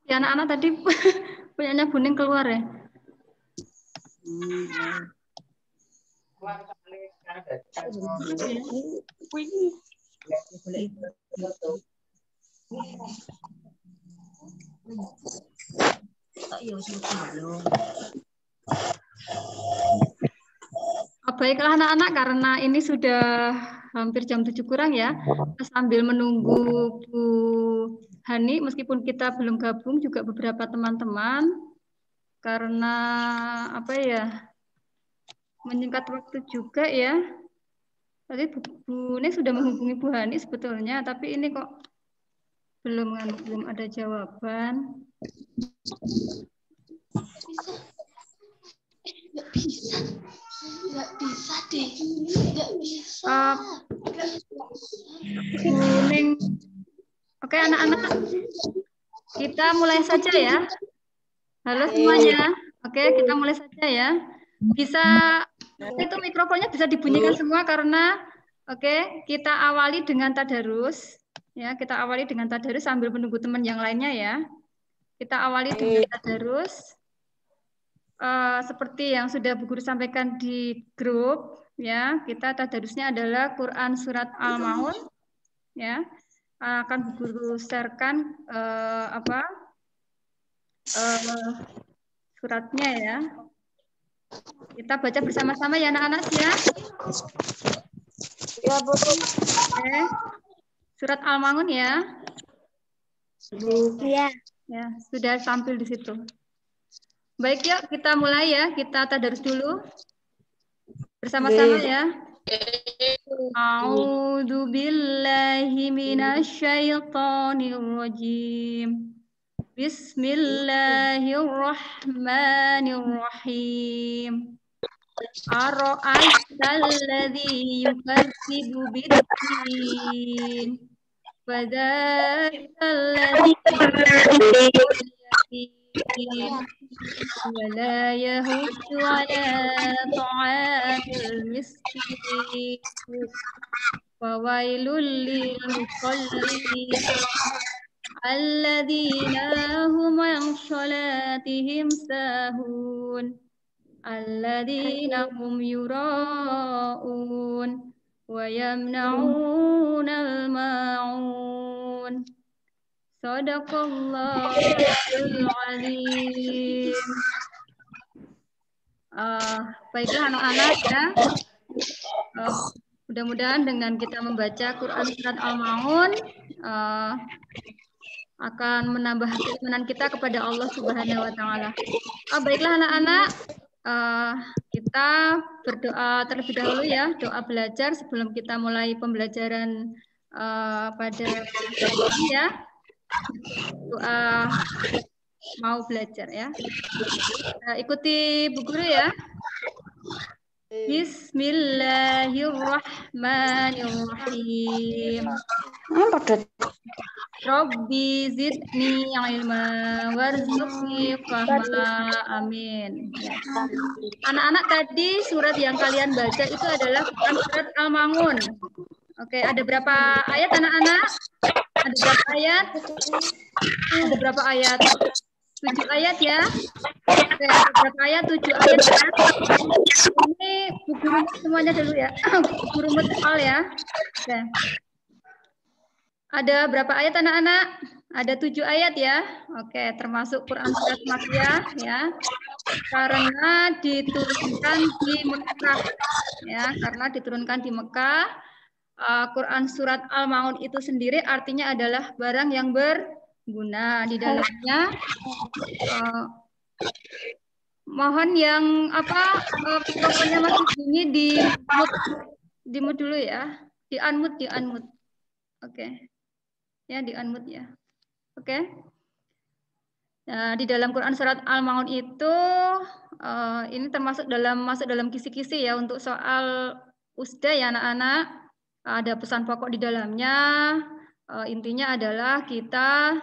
Ya anak-anak tadi punyanya Buning keluar ya. Baiklah anak-anak, karena ini sudah hampir jam 7 kurang ya. Sambil menunggu Bu Hani, meskipun kita belum gabung juga beberapa teman-teman, karena apa ya, menyingkat waktu juga ya. Tadi Bu Hani sudah menghubungi Bu Hani sebetulnya, tapi ini kok belum ada jawaban. Nggak bisa deh, nggak bisa. Kuning. Oke anak-anak, kita mulai saja ya. Halo semuanya. Oke, kita mulai saja ya. Bisa itu mikrofonnya bisa dibunyikan semua karena kita awali dengan tadarus. Ya, kita awali dengan tadarus sambil menunggu teman yang lainnya ya. Kita awali dengan tadarus. Seperti yang sudah Bu Guru sampaikan di grup ya, kita tadarusnya adalah Quran surat Al-Maun ya. Akan Bu Guru sharekan suratnya ya. Kita baca bersama-sama ya anak-anak ya. Ya, Bu. Oke. Surat Al-Maun ya. Iya. Ya, sudah tampil di situ. Baik, yuk kita mulai ya. Kita tadarus dulu. Bersama-sama ya. A'udzu billahi minasyaitonir rajim. Bismillahirrahmanirrahim. Ara'aital ladzi yukadzibu bid-din. Fadzakal ladzi ولا يهد على طعام المسكين فويل للمصلين الذين هم عن صلاتهم ساهون الذين هم يراءون ويمنعون الماعون Sadaqallahul Azim. Baiklah anak-anak ya. Mudah-mudahan dengan kita membaca Quran Surat Al-Maun akan menambah keimanan kita kepada Allah Subhanahu wa Ta'ala. Baiklah anak-anak, kita berdoa terlebih dahulu ya, doa belajar sebelum kita mulai pembelajaran pada hari ini ya. Doa mau belajar ya. Ikuti Bu Guru ya. Bismillahirrahmanirrahim. Rabbi zidni ilma warzuqni fahma. Amin. Ya. Anak-anak tadi surat yang kalian baca itu adalah surat Al-Maun. Oke, ada berapa ayat anak-anak? Ada berapa ayat? Ada berapa ayat? 7 ayat ya. Oke, ada berapa ayat? 7 ayat ya. Ini Bu Guru semuanya dulu ya. Bu Guru mutal ya. Oke. Ada berapa ayat anak-anak? Ada 7 ayat ya. Oke, termasuk Quran surat Makkiyah ya. Karena diturunkan di Mekah ya, karena diturunkan di Mekah. Quran surat Al-Maun itu sendiri artinya adalah barang yang berguna. Di dalamnya mohon yang mikrofonnya masih bunyi di mute dulu ya. Di unmute. Oke. Ya, di unmute ya. Oke. Nah, di dalam Quran surat Al-Maun itu ini masuk dalam kisi-kisi ya untuk soal usda ya anak-anak. Ada pesan pokok di dalamnya. Intinya adalah kita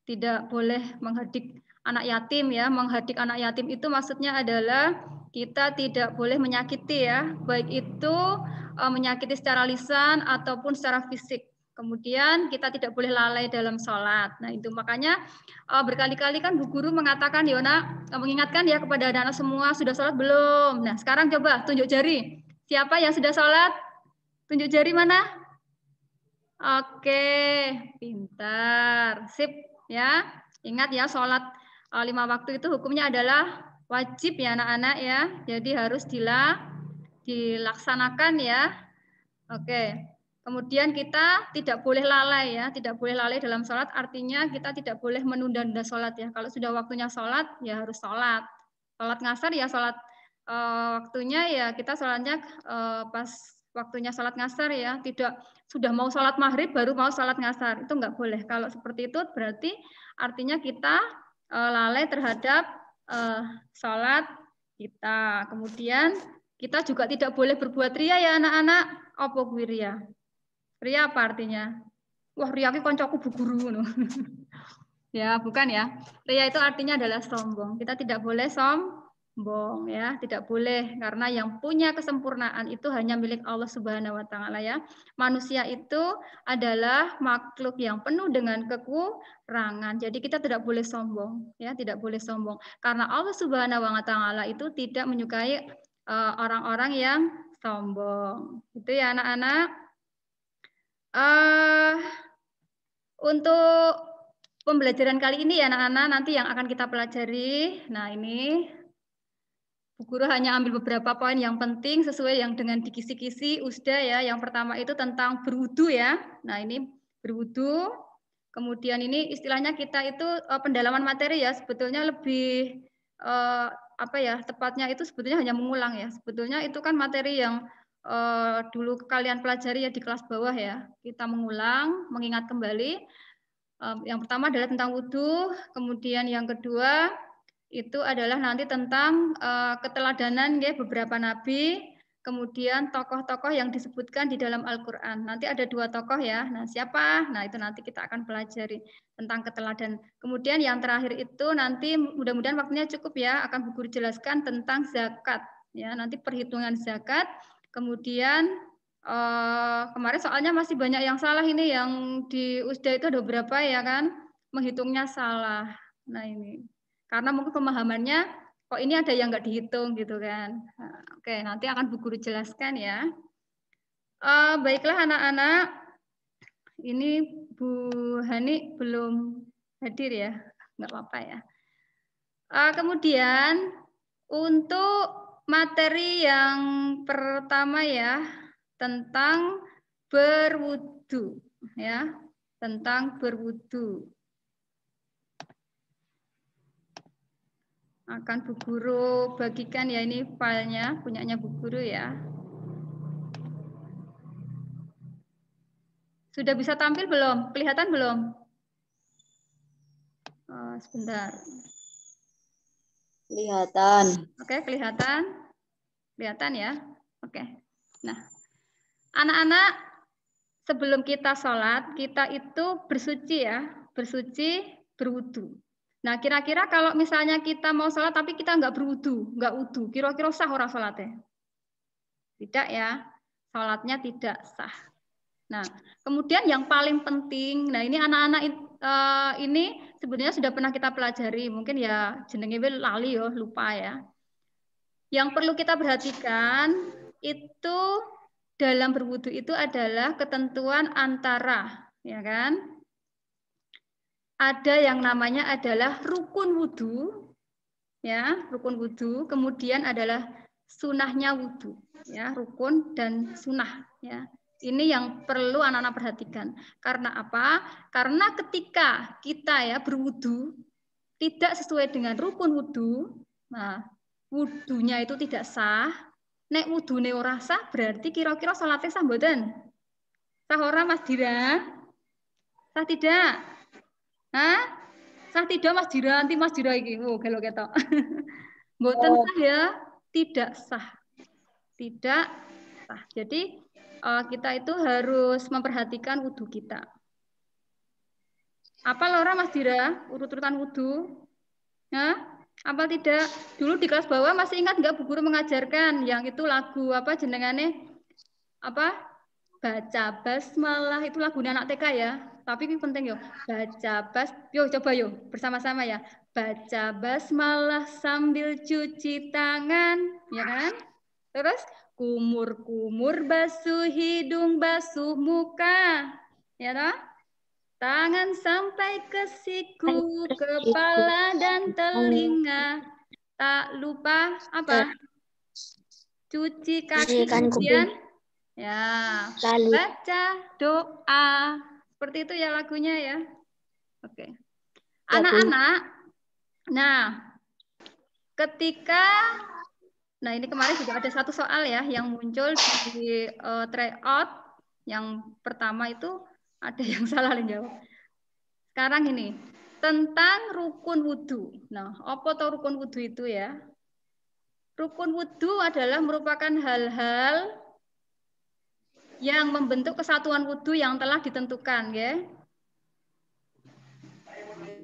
tidak boleh menghadik anak yatim ya. Menghadik anak yatim itu maksudnya adalah kita tidak boleh menyakiti ya, baik itu menyakiti secara lisan ataupun secara fisik. Kemudian kita tidak boleh lalai dalam sholat. Nah itu makanya berkali-kali kan Bu Guru mengatakan, ya nak, mengingatkan ya kepada anak-anak semua, sudah sholat belum? Nah sekarang coba tunjuk jari. Siapa yang sudah sholat? Tunjuk jari mana? Oke, pintar. Sip ya. Ingat ya, sholat 5 waktu itu hukumnya adalah wajib ya anak-anak ya. Jadi harus dilaksanakan ya. Oke. Kemudian kita tidak boleh lalai ya, tidak boleh lalai dalam sholat, artinya kita tidak boleh menunda-nunda sholat ya. Kalau sudah waktunya sholat, ya harus sholat. Sholat ngasar ya sholat waktunya ya kita sholatnya pas waktunya sholat ngasar ya, tidak sudah mau sholat maghrib baru mau sholat ngasar, itu nggak boleh. Kalau seperti itu berarti artinya kita lalai terhadap sholat kita. Kemudian kita juga tidak boleh berbuat ria ya anak-anak. Apa kuwi ria? Ria apa artinya? Wah, ria ki koncoku Bu Guru. Ya, bukan ya. Ria itu artinya adalah sombong. Kita tidak boleh sombong ya, tidak boleh karena yang punya kesempurnaan itu hanya milik Allah Subhanahu wa taala ya. Manusia itu adalah makhluk yang penuh dengan kekurangan. Jadi kita tidak boleh sombong ya, tidak boleh sombong. Karena Allah Subhanahu wa taala itu tidak menyukai orang-orang yang sombong. Itu ya anak-anak. Untuk pembelajaran kali ini ya anak-anak, nanti yang akan kita pelajari. Nah ini Bu Guru hanya ambil beberapa poin yang penting sesuai yang dengan di kisi-kisi USDA ya. Yang pertama itu tentang berwudu ya. Nah ini berwudu. Kemudian ini istilahnya kita itu pendalaman materi ya. Sebetulnya lebih apa ya, tepatnya itu sebetulnya hanya mengulang ya. Sebetulnya itu kan materi yang dulu kalian pelajari ya di kelas bawah ya. Kita mengulang, mengingat kembali. Yang pertama adalah tentang wudhu, kemudian yang kedua itu adalah nanti tentang keteladanan ya beberapa nabi, kemudian tokoh-tokoh yang disebutkan di dalam Al-Quran. Nanti ada 2 tokoh ya. Nah siapa? Nah itu nanti kita akan pelajari tentang keteladanan. Kemudian yang terakhir itu nanti mudah-mudahan waktunya cukup ya, akan Bu Guru jelaskan tentang zakat. Ya nanti perhitungan zakat. Kemudian kemarin soalnya masih banyak yang salah ini, yang di USDA itu ada beberapa ya kan, menghitungnya salah. Nah ini, karena mungkin pemahamannya, kok ini ada yang nggak dihitung gitu kan. Nah, oke, nanti akan Bu Guru jelaskan ya. Baiklah anak-anak, ini Bu Hani belum hadir ya, nggak apa-apa ya. Kemudian untuk materi yang pertama ya, tentang berwudu ya, tentang berwudu. Akan Bu Guru bagikan ya, ini filenya punyanya Bu Guru ya. Sudah bisa tampil belum? Kelihatan belum? Sebentar. Kelihatan. Oke, kelihatan? Kelihatan ya? Oke. Nah, anak-anak, sebelum kita sholat, kita itu bersuci ya, bersuci, berwudu. Nah, kira-kira kalau misalnya kita mau sholat tapi kita nggak berwudu, nggak wudu, kira-kira sah orang sholatnya? Tidak ya, sholatnya tidak sah. Nah, kemudian yang paling penting, nah ini anak-anak ini sebenarnya sudah pernah kita pelajari, mungkin ya jenenge lali ya, lupa ya. Yang perlu kita perhatikan itu dalam berwudu itu adalah ketentuan antara, ya kan? Ada yang namanya adalah rukun wudu, ya, rukun wudu. Kemudian adalah sunahnya wudu, ya, rukun dan sunah, ya. Ini yang perlu anak-anak perhatikan. Karena apa? Karena ketika kita ya berwudu tidak sesuai dengan rukun wudu, nah wudunya itu tidak sah. Nek wudune ora sah berarti kira-kira salatnya sah mboten? Sah ora Mas Dira? Sah tidak? Hah? Sah tidak Mas Dira? Nanti Mas Dira iki. Oh, gelo ketok. Mboten sah ya? Tidak sah. Tidak sah. Jadi kita itu harus memperhatikan wudhu kita. Apa lora Mas Dira? Urut-urutan wudhu? Hah? Apa tidak? Dulu di kelas bawah masih ingat nggak Bu Guru mengajarkan yang itu lagu apa jenengannya? Apa? Baca basmalah itu lagu anak TK ya. Tapi ini penting yo. Yo coba yo bersama-sama ya. Baca basmalah sambil cuci tangan, ya kan? Terus kumur-kumur basuh hidung, basuh muka. Ya toh? Tangan sampai ke siku, kepala dan telinga. Tak lupa apa? Cuci kaki kemudian ya baca doa. Seperti itu ya lagunya ya. Oke. Anak-anak, nah ketika ini kemarin juga ada satu soal ya yang muncul di tryout. Yang pertama itu ada yang salah jawab. Sekarang ini tentang rukun wudhu. Nah, apa tuh rukun wudhu itu ya? Rukun wudhu adalah merupakan hal-hal yang membentuk kesatuan wudhu yang telah ditentukan, ya.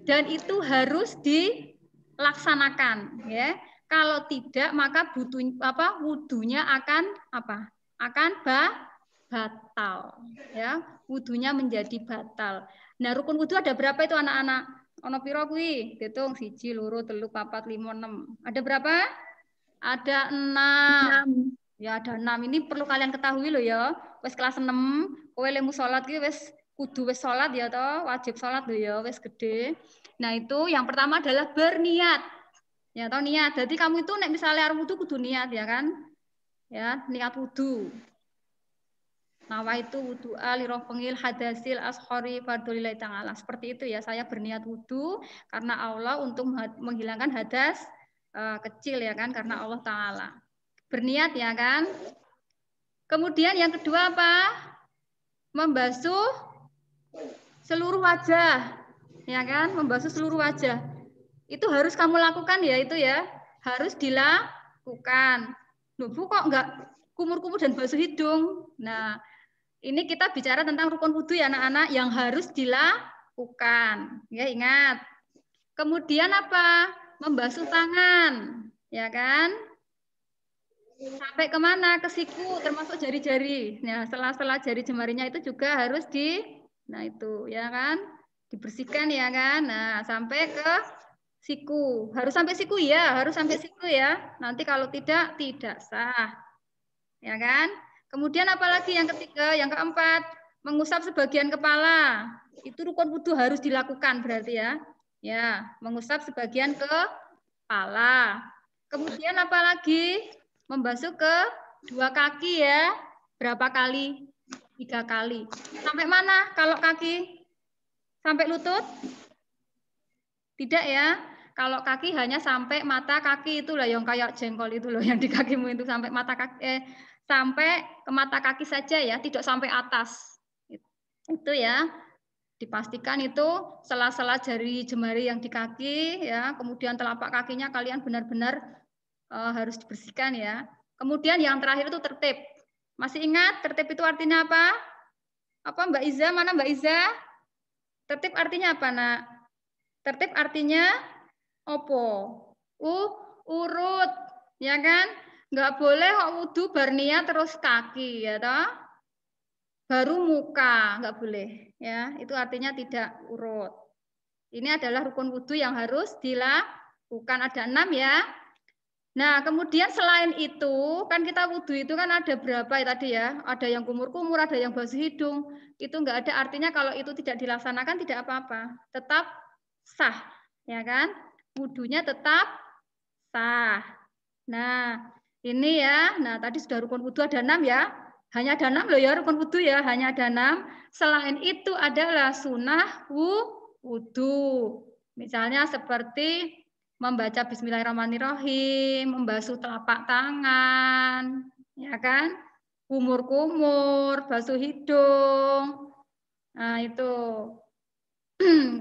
Dan itu harus dilaksanakan, ya. Kalau tidak, maka wudhunya akan apa? Akan batal, ya. Wudhunya menjadi batal. Nah, rukun wudhu ada berapa itu anak-anak? Ono piro kuwi? Hitung 1, 2, 3, 4, 5, 6. Ada berapa? Ada 6. Ya ada 6. Ini perlu kalian ketahui loh ya. Wes kelas 6, kowe lemu salat ki wis kudu wis salat ya toh, wajib salat loh ya, wis gede. Nah, itu yang pertama adalah berniat. Ya toh niat. Jadi kamu itu nek misalnya arep wudu kudu niat ya kan? Ya, niat wudu. Nawaitu wudu li raf'il hadasil ashori fardhulillahi ta'ala. Seperti itu ya, saya berniat wudu karena Allah untuk menghilangkan hadas kecil ya kan, karena Allah Ta'ala. Berniat ya kan. Kemudian yang kedua apa? Membasuh seluruh wajah. Ya kan, membasuh seluruh wajah. Itu harus kamu lakukan ya, itu ya. Harus dilakukan. Loh, Bu, kok enggak kumur-kumur dan basuh hidung? Nah, ini kita bicara tentang rukun wudhu ya anak-anak yang harus dilakukan. Ya, ingat. Kemudian apa? Membasuh tangan. Ya kan? Sampai kemana? Ke siku, termasuk jari-jari. Nah, setelah jari jemarinya itu juga harus nah itu ya kan, dibersihkan ya kan. Nah, sampai ke siku. Harus sampai siku ya, harus sampai siku ya. Nanti kalau tidak sah. Ya kan? Kemudian apalagi yang ketiga, yang keempat, mengusap sebagian kepala. Itu rukun wudhu harus dilakukan berarti ya. Ya, mengusap sebagian kepala. Kemudian apalagi? Membasuh ke 2 kaki ya. Berapa kali? 3 kali. Sampai mana kalau kaki? Sampai lutut? Tidak ya. Kalau kaki hanya sampai mata kaki, itulah yang kayak jengkol itu loh yang di kakimu itu sampai mata kaki sampai ke mata kaki saja ya, tidak sampai atas. Itu ya. Dipastikan itu sela-sela jari jemari yang di kaki ya, kemudian telapak kakinya kalian benar-benar harus dibersihkan ya. Kemudian yang terakhir itu tertib. Masih ingat tertib itu artinya apa? Apa Mbak Iza? Mana Mbak Iza? Tertib artinya apa, Nak? Tertib artinya opo? Urut, ya kan? Nggak boleh wudu berniat terus kaki, ya toh? Baru muka, nggak boleh. Ya, itu artinya tidak urut. Ini adalah rukun wudu yang harus dilakukan. Ada 6 ya. Nah, kemudian selain itu, kan kita wudhu itu kan ada berapa ya tadi ya? Ada yang kumur-kumur, ada yang basuh hidung. Itu enggak ada artinya kalau itu tidak dilaksanakan tidak apa-apa. Tetap sah, ya kan? Wudhunya tetap sah. Nah, ini ya. Nah, tadi sudah rukun wudhu ada 6 ya. Hanya ada 6 loh ya rukun wudhu ya, hanya ada 6. Selain itu adalah sunnah wudhu. Misalnya seperti membaca Bismillahirrahmanirrahim, membasuh telapak tangan, ya kan? Kumur-kumur, basuh hidung. Nah, itu.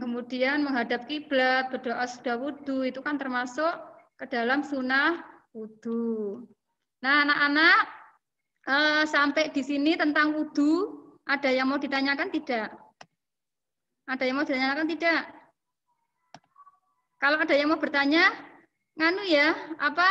Kemudian menghadap kiblat, berdoa sudah wudhu, itu kan termasuk ke dalam sunnah wudhu. Nah, anak-anak, sampai di sini tentang wudhu, ada yang mau ditanyakan tidak? Ada yang mau ditanyakan tidak? Kalau ada yang mau bertanya, nganu ya, apa?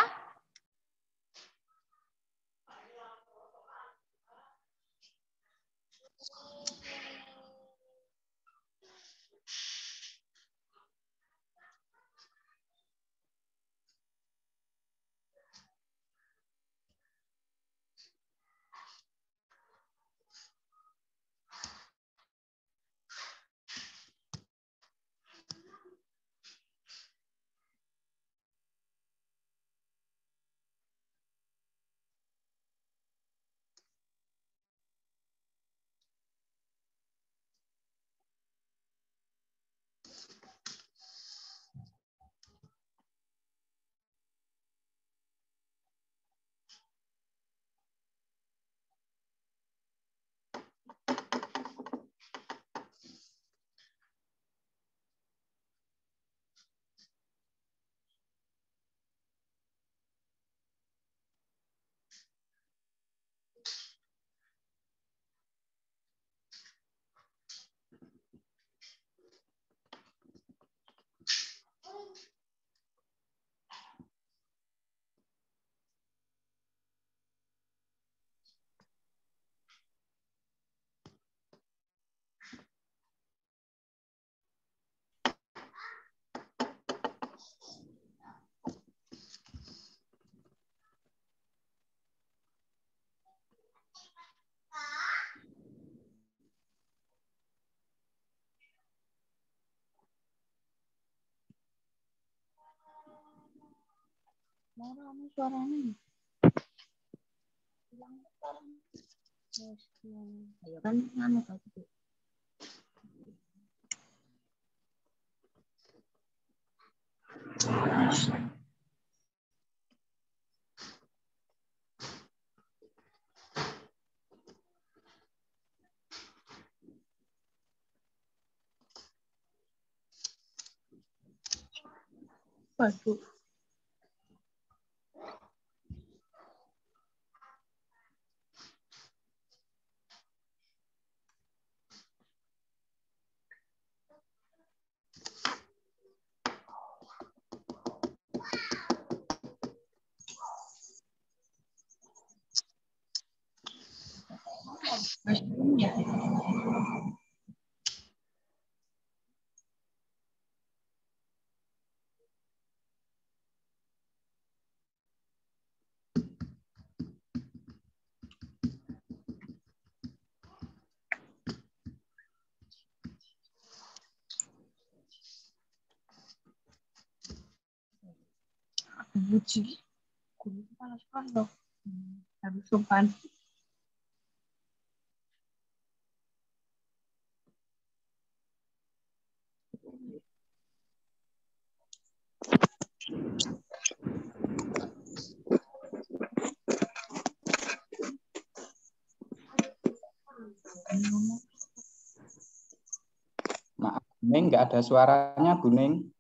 Suaranya. Ayo kan nganu tadi. Waduh. Ya. Buci. Kulit panas loh. Harus sopan. Maaf, Buning, nggak ada suaranya, Buning.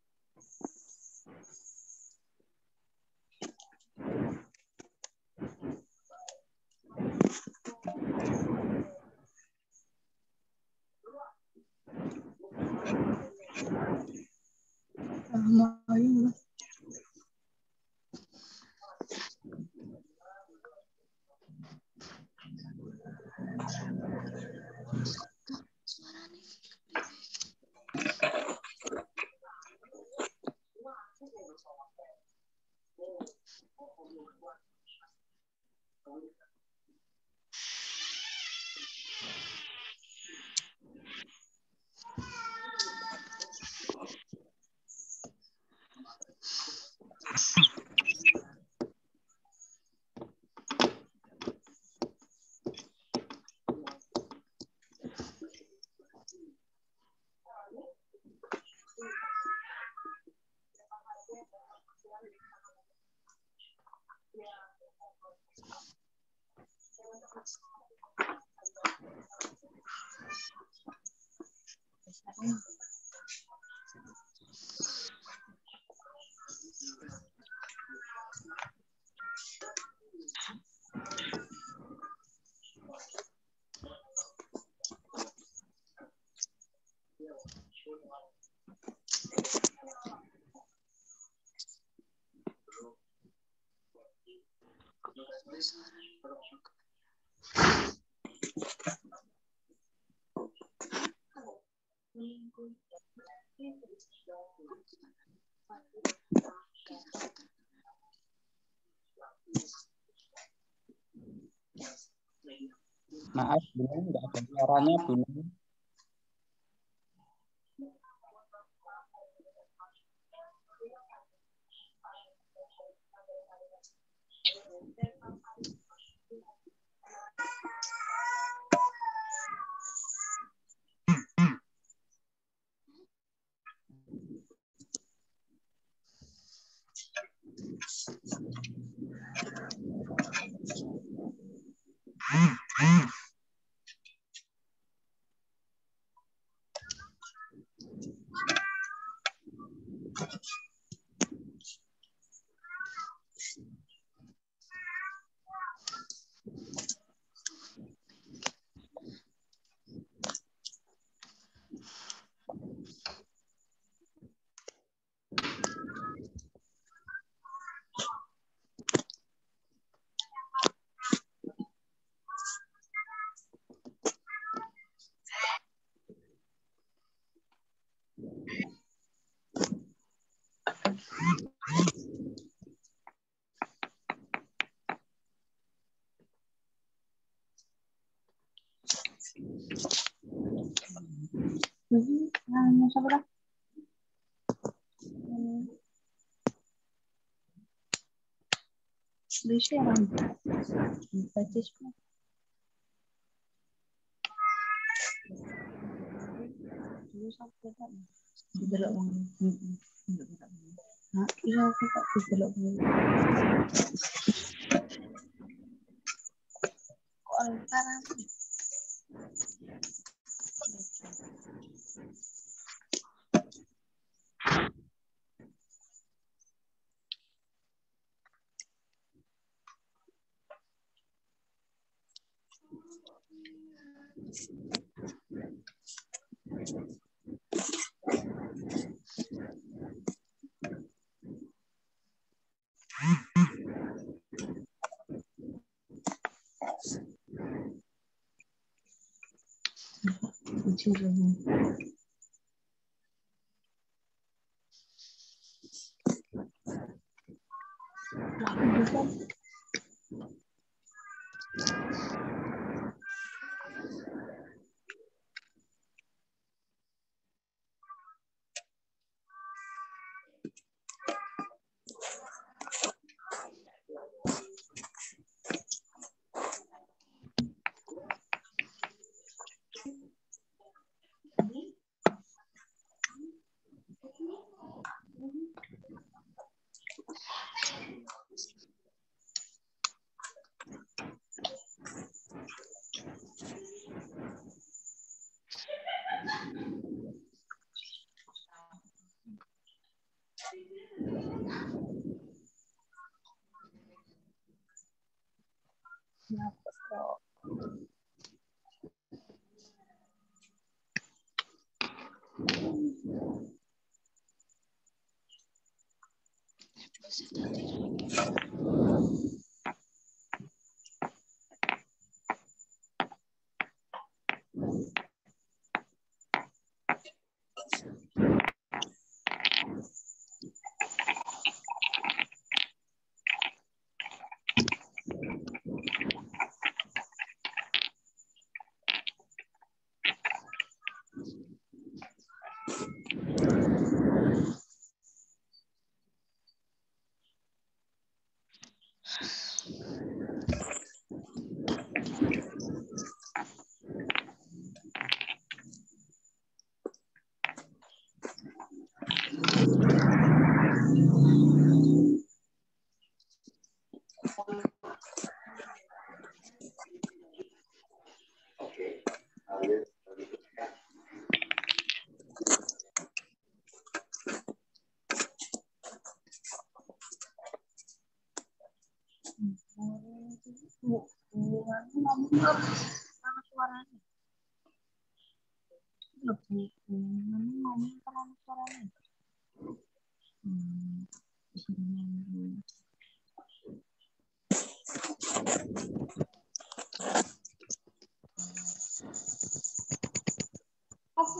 Maaf, Buneng, nggak ada suaranya, Buneng. Bisa orang bacis dulu sampai tak didelok wong nah iya aku tak didelok wong kok sekarang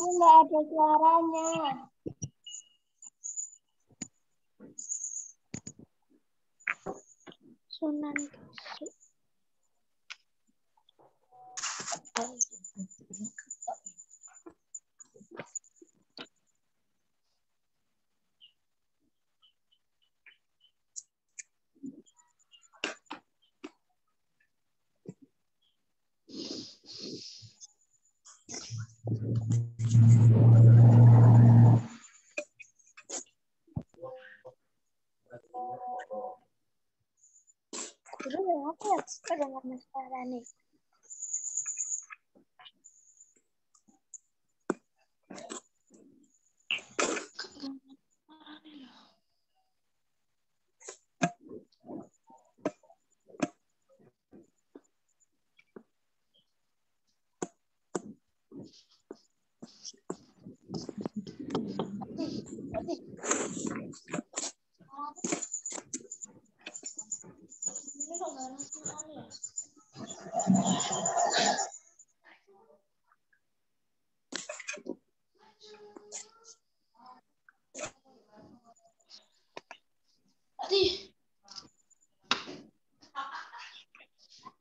Nggak ada suaranya. Sunan Giri. Guru apa ya? Kedengaran suara nih.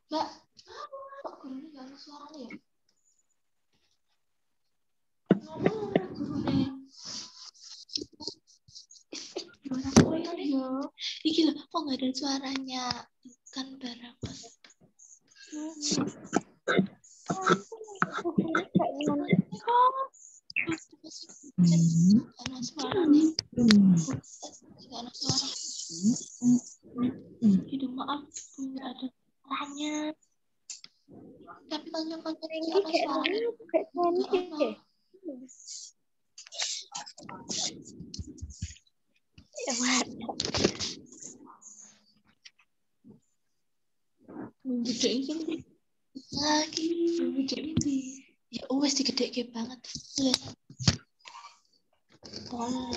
Mbak, kok gurunya nggak ada suaranya ya? Ngomong gurunya. Iki loh, kok nggak ada suaranya? Kan berapa? Karena suara nih. Karena suara. Jadi maaf, nggak ada suaranya. Tapi tanya-tanya ini kayak suara. Ya, gede ini lagi gede ini ya wes digede banget oh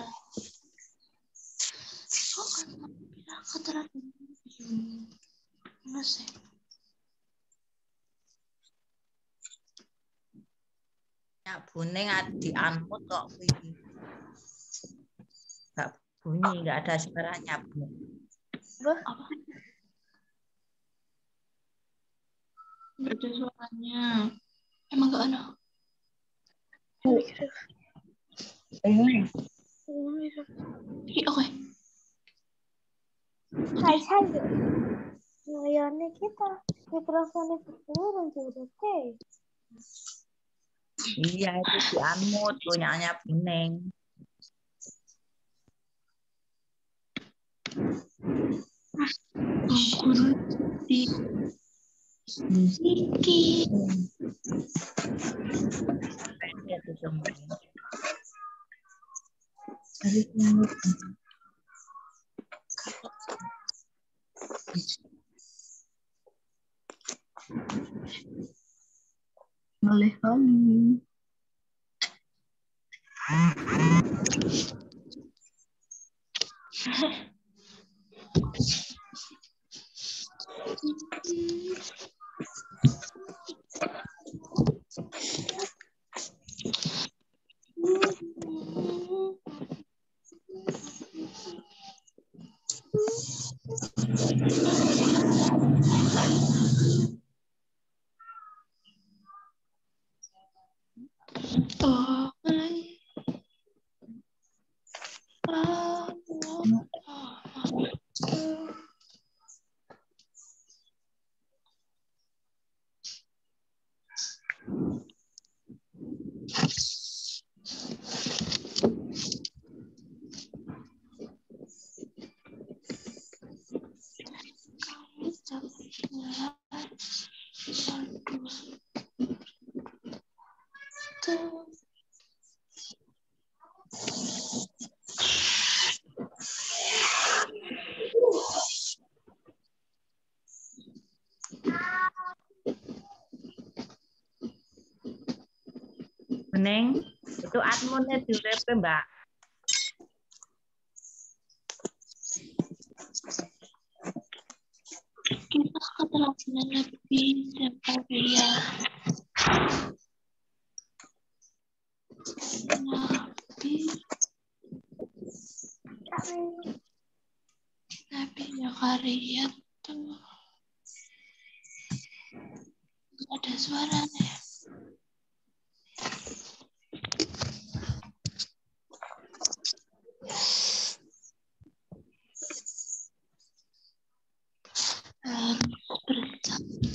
kok kan bilang keterangan mas ya buning dianmut kok ini nggak bunyi, nggak ada suaranya Bu. Apa? Nggak ada suaranya. Emang nggak ada? Oke. Hai. Layarnya kita mikrofonnya turun juga deh. Iya itu dianmut punyanya buning. Guru di Niki. Itu semua. Boleh kali. Buning, itu admunnya direpe Mbak. Kita keterangan lebih Zakaria. Nabi Zakaria tuh ada suaranya. Bersabar.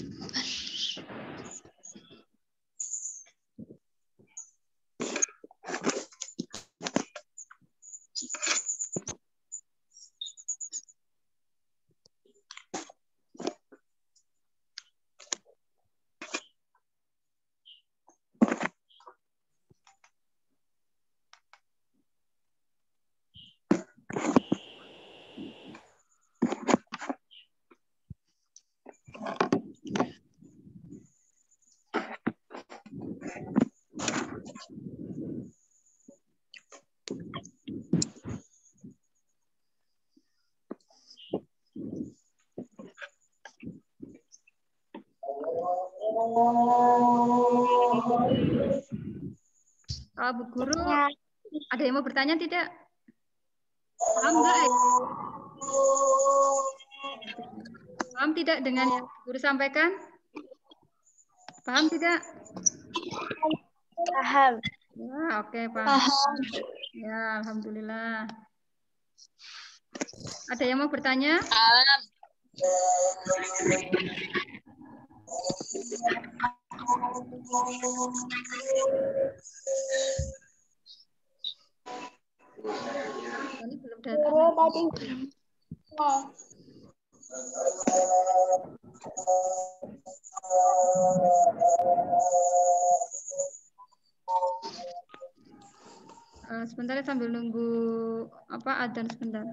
Bu Guru, ada yang mau bertanya tidak? Paham nggak? Paham tidak dengan yang Bu Guru sampaikan? Paham tidak? Paham. Ya, oke, paham. Ya, alhamdulillah. Ada yang mau bertanya? Ini belum datang. Sebentar ya, sambil nunggu adzan sebentar.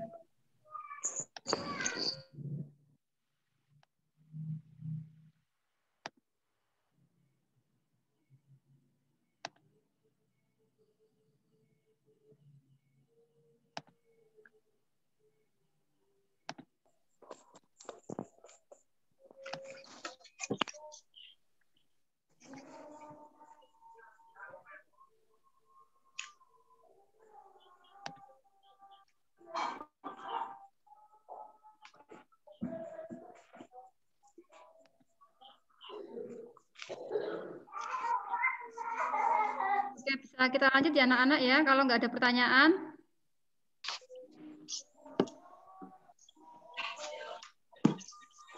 Oke, bisa kita lanjut ya anak-anak ya, kalau nggak ada pertanyaan.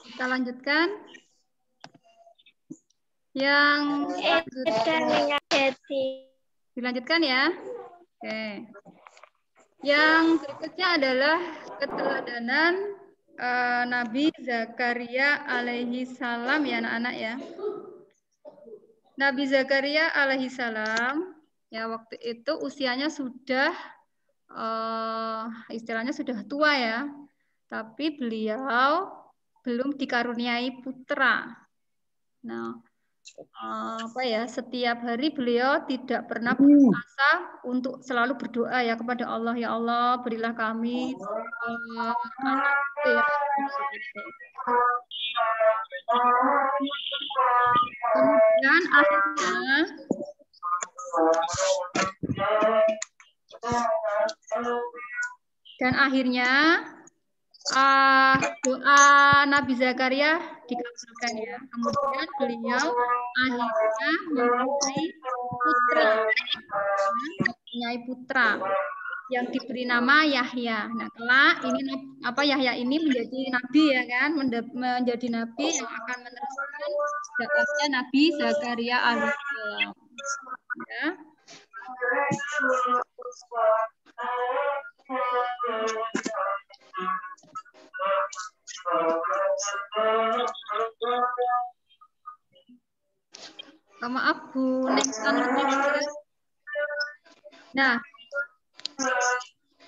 Kita lanjutkan. Yang dilanjutkan ya. Oke. Yang berikutnya adalah keteladanan Nabi Zakaria alaihi salam ya anak-anak ya. Nabi Zakaria alaihi salam ya waktu itu usianya sudah istilahnya sudah tua ya. Tapi beliau belum dikaruniai putra. Nah, setiap hari beliau tidak pernah putus asa untuk selalu berdoa ya kepada Allah, ya Allah berilah kami anak ya. Kemudian akhirnya doa Nabi Zakaria dikabulkan ya. Kemudian beliau akhirnya mempunyai putra yang diberi nama Yahya. Nah, kelak ini Yahya ini menjadi nabi ya kan, menjadi nabi yang akan meneruskan dakwahnya Nabi Zakaria alaihissalam. Ya. Maaf Bu Nengsan. Nah,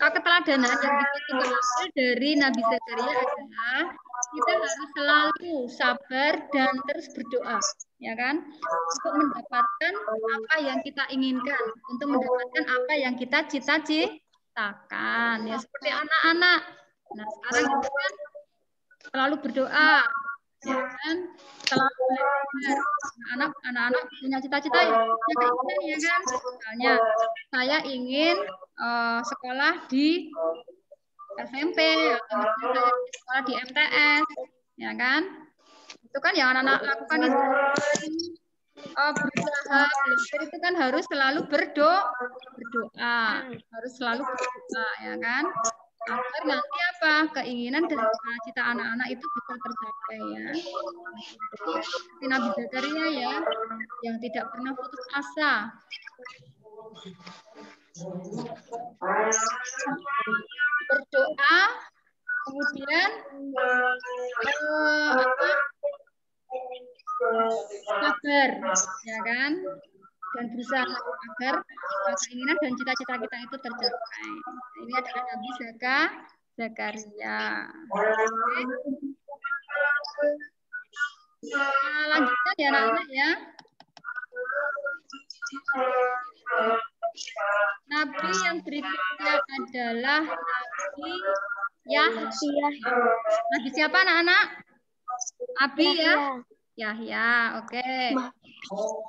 keteladanan yang diambil dari Nabi Zakaria adalah kita harus selalu sabar dan terus berdoa, ya kan, untuk mendapatkan apa yang kita inginkan, untuk mendapatkan apa yang kita cita-citakan, ya seperti anak-anak. Nah, sekarang kita kan selalu berdoa, Ya kan? Setelah belajar, anak-anak punya cita-cita ya, punya keinginan ya kan? Misalnya saya ingin sekolah di SMP atau misalnya saya ingin sekolah di MTS, ya kan? Itu kan yang anak-anak lakukan itu berusaha belajar itu kan harus selalu berdoa, harus selalu berdoa ya kan, agar nanti apa keinginan dan cita-cita anak-anak itu bisa tercapai ya. Seperti Nabi Zakaria ya, yang tidak pernah putus asa. Berdoa, kemudian sabar, ya kan, dan berusaha agar keinginan dan cita-cita kita itu tercapai. Ini adalah Nabi Zakaria. Nah, lanjutkan ya anak-anak ya. Nabi yang berikutnya adalah Nabi Yahya. Nabi siapa anak-anak? Abi ya? Yahya, oke.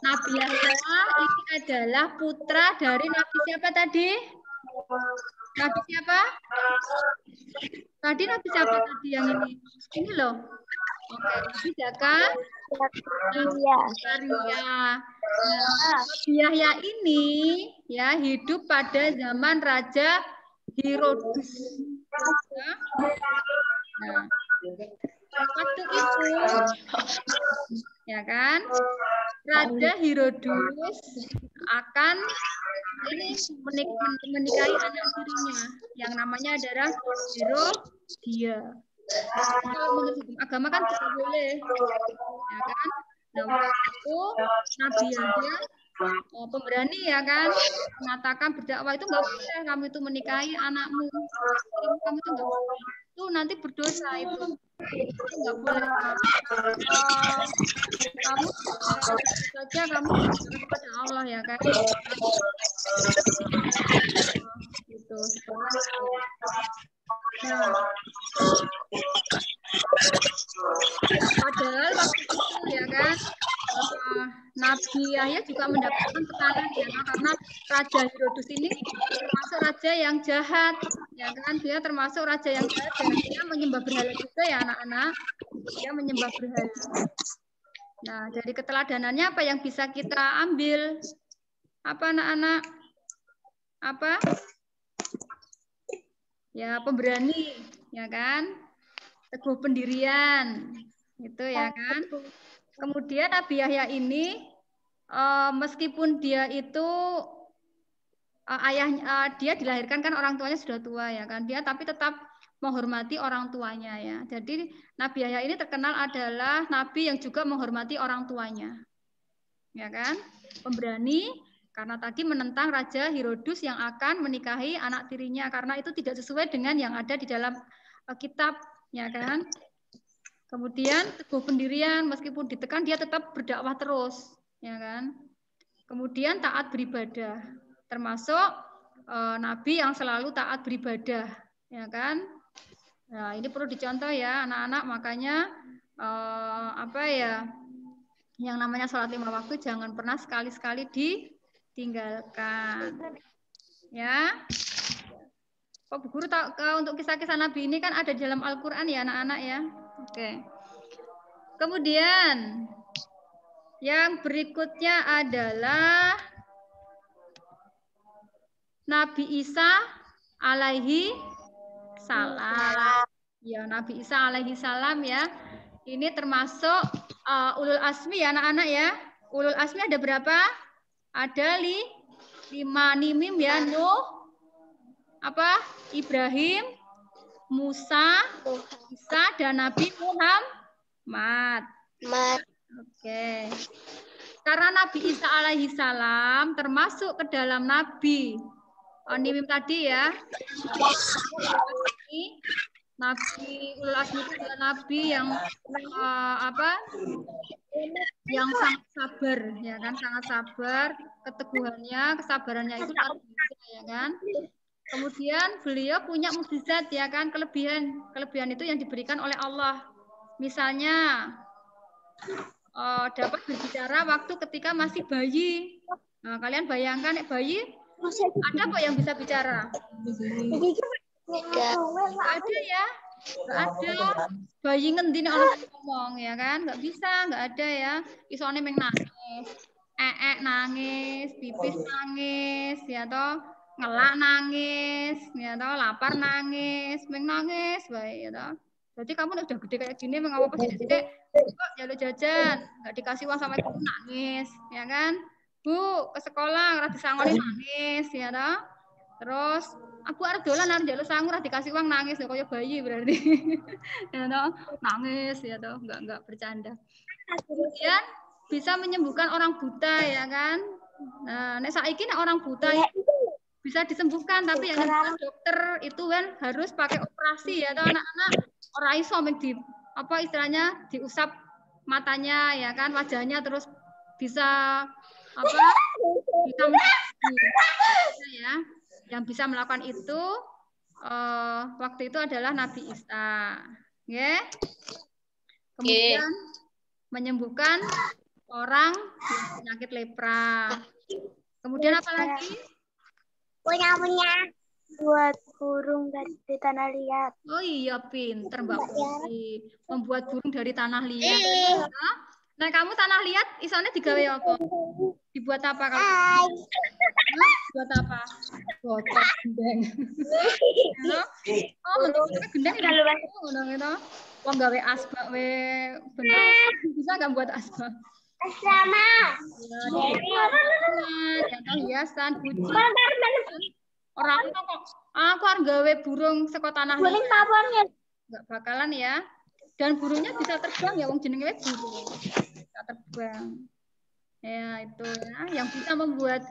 Nabi Yahya ini adalah putra dari Nabi siapa tadi? Nabi siapa? Tadi Nabi siapa tadi yang ini? Ini loh. Oke, Nabi Zakaria. Nabi Yahya ini ya hidup pada zaman Raja Herodes. Nah, waktu itu, ya kan, Raja Herodes akan menikahi anak tirinya yang namanya adalah Herodia. Kalau menurut hukum agama kan tidak boleh, ya kan? Nah, waktu itu Nabi Yahya pemberani ya kan mengatakan berdakwah itu nggak boleh kamu itu menikahi anakmu, kamu itu nggak boleh, itu nanti berdosa itu nggak boleh. Kamu saja kamu kepada Allah ya kan. Itu. Nah, padahal waktu itu ya kan Nabi Yahya juga mendapatkan tekanan ya karena Raja Herodes ini termasuk raja yang jahat ya kan, dia termasuk raja yang jahat dan dia menyembah berhala juga ya anak-anak, dia menyembah berhala. Nah, dari keteladanannya apa yang bisa kita ambil? Apa anak-anak? Apa? Ya pemberani ya kan, teguh pendirian itu ya kan. Kemudian Nabi Yahya ini meskipun dia itu ayahnya dia dilahirkan kan orang tuanya sudah tua ya kan, dia tapi tetap menghormati orang tuanya ya. Jadi Nabi Yahya ini terkenal adalah nabi yang juga menghormati orang tuanya. Ya kan? Pemberani karena tadi menentang Raja Herodes yang akan menikahi anak tirinya karena itu tidak sesuai dengan yang ada di dalam kitab, ya kan? Kemudian teguh pendirian meskipun ditekan dia tetap berdakwah terus, ya kan? Kemudian taat beribadah, termasuk nabi yang selalu taat beribadah, ya kan? Nah, ini perlu dicontoh ya anak-anak, makanya apa ya? Yang namanya sholat 5 waktu jangan pernah sekali-sekali ditinggalkan. Ya. Pak Bu Guru untuk kisah-kisah Nabi ini kan ada di dalam Al-Qur'an ya anak-anak ya. Oke. Kemudian yang berikutnya adalah Nabi Isa alaihi salam. Ya, Nabi Isa alaihi salam ya. Ini termasuk ulul asmi ya anak-anak ya. Ulul asmi ada berapa? Ada 5 nimim ya. Nuh, apa? Ibrahim, Musa, Isa dan Nabi Muhammad. Oke. Karena Nabi Isa alaihi salam termasuk ke dalam nabi nimim tadi ya. Nabi ulul asmi itu adalah nabi yang yang sangat sabar ya kan, sangat sabar, keteguhannya, kesabarannya itu luar biasa ya kan. Kemudian beliau punya mukjizat ya kan, kelebihan itu yang diberikan oleh Allah. Misalnya dapat berbicara waktu ketika masih bayi. Nah, kalian bayangkan bayi ada kok yang bisa bicara? Nggak ada ya? Nggak ada. Bayi ngendini orang ngomong ya kan? Nggak bisa, nggak ada ya. Isone meng nangis, nangis, pipis nangis, ya toh, ngelak nangis, ya toh, lapar nangis, meng nangis, baik ya toh. Berarti kamu udah gede kayak gini, mengapa sih? Kok jalur jajan, nggak dikasih uang sama ibu nangis, ya kan? Bu, ke sekolah, ora disangoni nangis, ya toh. Terus aku arep dolan arep njaluk sangu ora dikasih uang nangis ya kaya bayi berarti. Ya toh, nangis ya toh, enggak bercanda. Kemudian bisa menyembuhkan orang buta ya kan. Nah, nek saiki nek orang buta bisa disembuhkan tapi yang namanya dokter itu kan harus pakai operasi ya toh anak-anak ora iso di apa istilahnya diusap matanya ya kan wajahnya terus bisa apa bisa ya. Yang bisa melakukan itu waktu itu adalah Nabi Isa. Ya. Kemudian menyembuhkan orang yang penyakit lepra. Kemudian apa lagi? Punya buat burung dari tanah liat. Oh iya, pinter Mbak Putri. Membuat burung dari tanah liat. Nah, kamu tanah liat isone digawe apa? Dibuat apa kamu? Buat apa? Botol gendeng. Oh, bentuknya gendeng ngono gitu. Wong gawe asbak we bentuk bisa enggak buat asbak? Sama. Ya, hiasan, buji. Orang kok aku harus gawe burung saka tanah liat. Enggak bakalan ya. Dan burungnya bisa terbang ya wong jenenge burung. Bisa terbang. Ya, itu ya. Yang bisa membuat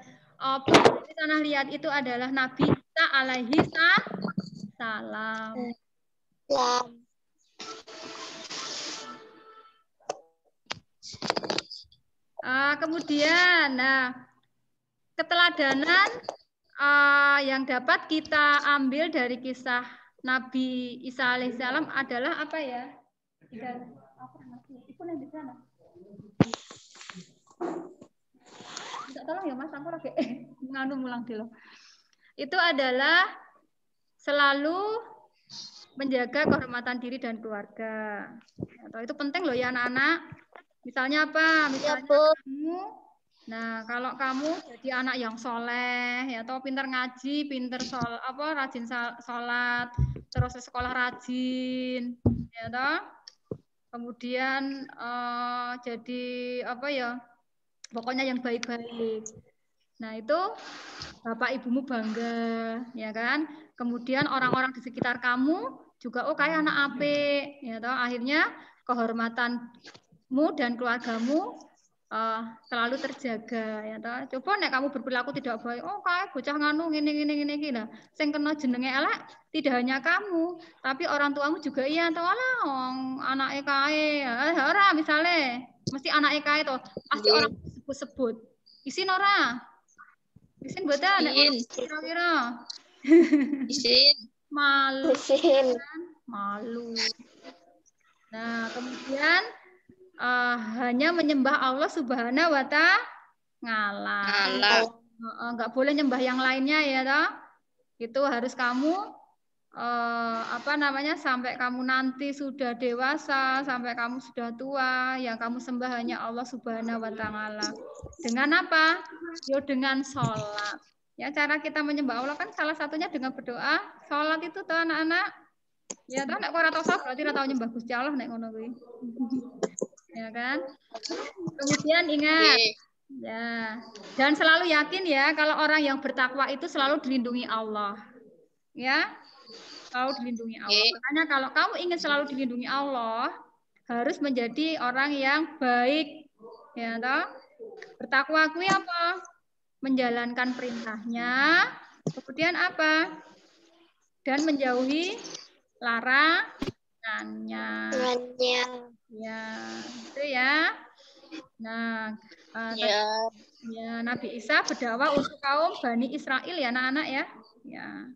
burung di tanah liat itu adalah Nabi Isa alaihi salam. Kemudian, nah, keteladanan yang dapat kita ambil dari kisah Nabi Isa alaihissalam adalah apa ya? Itu yang di sana. Minta tolong ya Mas, aku lagi nganu mulang dulu. Itu adalah selalu menjaga kehormatan diri dan keluarga. Atau itu penting loh ya anak-anak. Misalnya apa? Misalnya kamu, nah kalau kamu jadi anak yang soleh, ya atau pintar ngaji, pintar rajin sholat, terus sekolah rajin, ya toh. Kemudian jadi apa ya? Pokoknya yang baik-baik. Nah itu bapak ibumu bangga, ya kan? Kemudian orang-orang di sekitar kamu juga kayak anak apik, ya toh. Akhirnya kehormatanmu dan keluargamu selalu terjaga, ya toh. Coba nek kamu berperilaku tidak baik, kayak bocah nganu ngene nah. Sing kena jenenge elek tidak hanya kamu, tapi orang tuamu juga iya toh. Alah wong anake kae. Ora misale mesti anake kae toh, pasti orang sebut-sebut. Isin ora? Isin mboten nek kira-kira. Isin. Malu. Isin. Malu. Nah, kemudian hanya menyembah Allah Subhanahu wa Ta'ala. Enggak boleh nyembah yang lainnya ya toh. Itu harus kamu sampai kamu nanti sudah dewasa, sampai kamu sudah tua, yang kamu sembah hanya Allah Subhanahu wa Ta'ala. Dengan apa? Yo dengan sholat. Ya, cara kita menyembah Allah kan salah satunya dengan berdoa. Sholat itu tuh anak-anak. Ya toh nek ora tau sholat berarti ora tau nyembah Gusti Allah nek ngono kuwi. Ya kan? Kemudian ingat. Ya. Dan selalu yakin ya kalau orang yang bertakwa itu selalu dilindungi Allah. Ya. Selalu dilindungi Allah. Makanya kalau kamu ingin selalu dilindungi Allah, harus menjadi orang yang baik. Ya toh? Bertakwa kuwi apa? Menjalankan perintahnya, kemudian apa? Dan menjauhi larangannya. Ya, itu ya. Nah, ya Nabi Isa berdakwah untuk kaum Bani Israel ya anak-anak ya. Ya.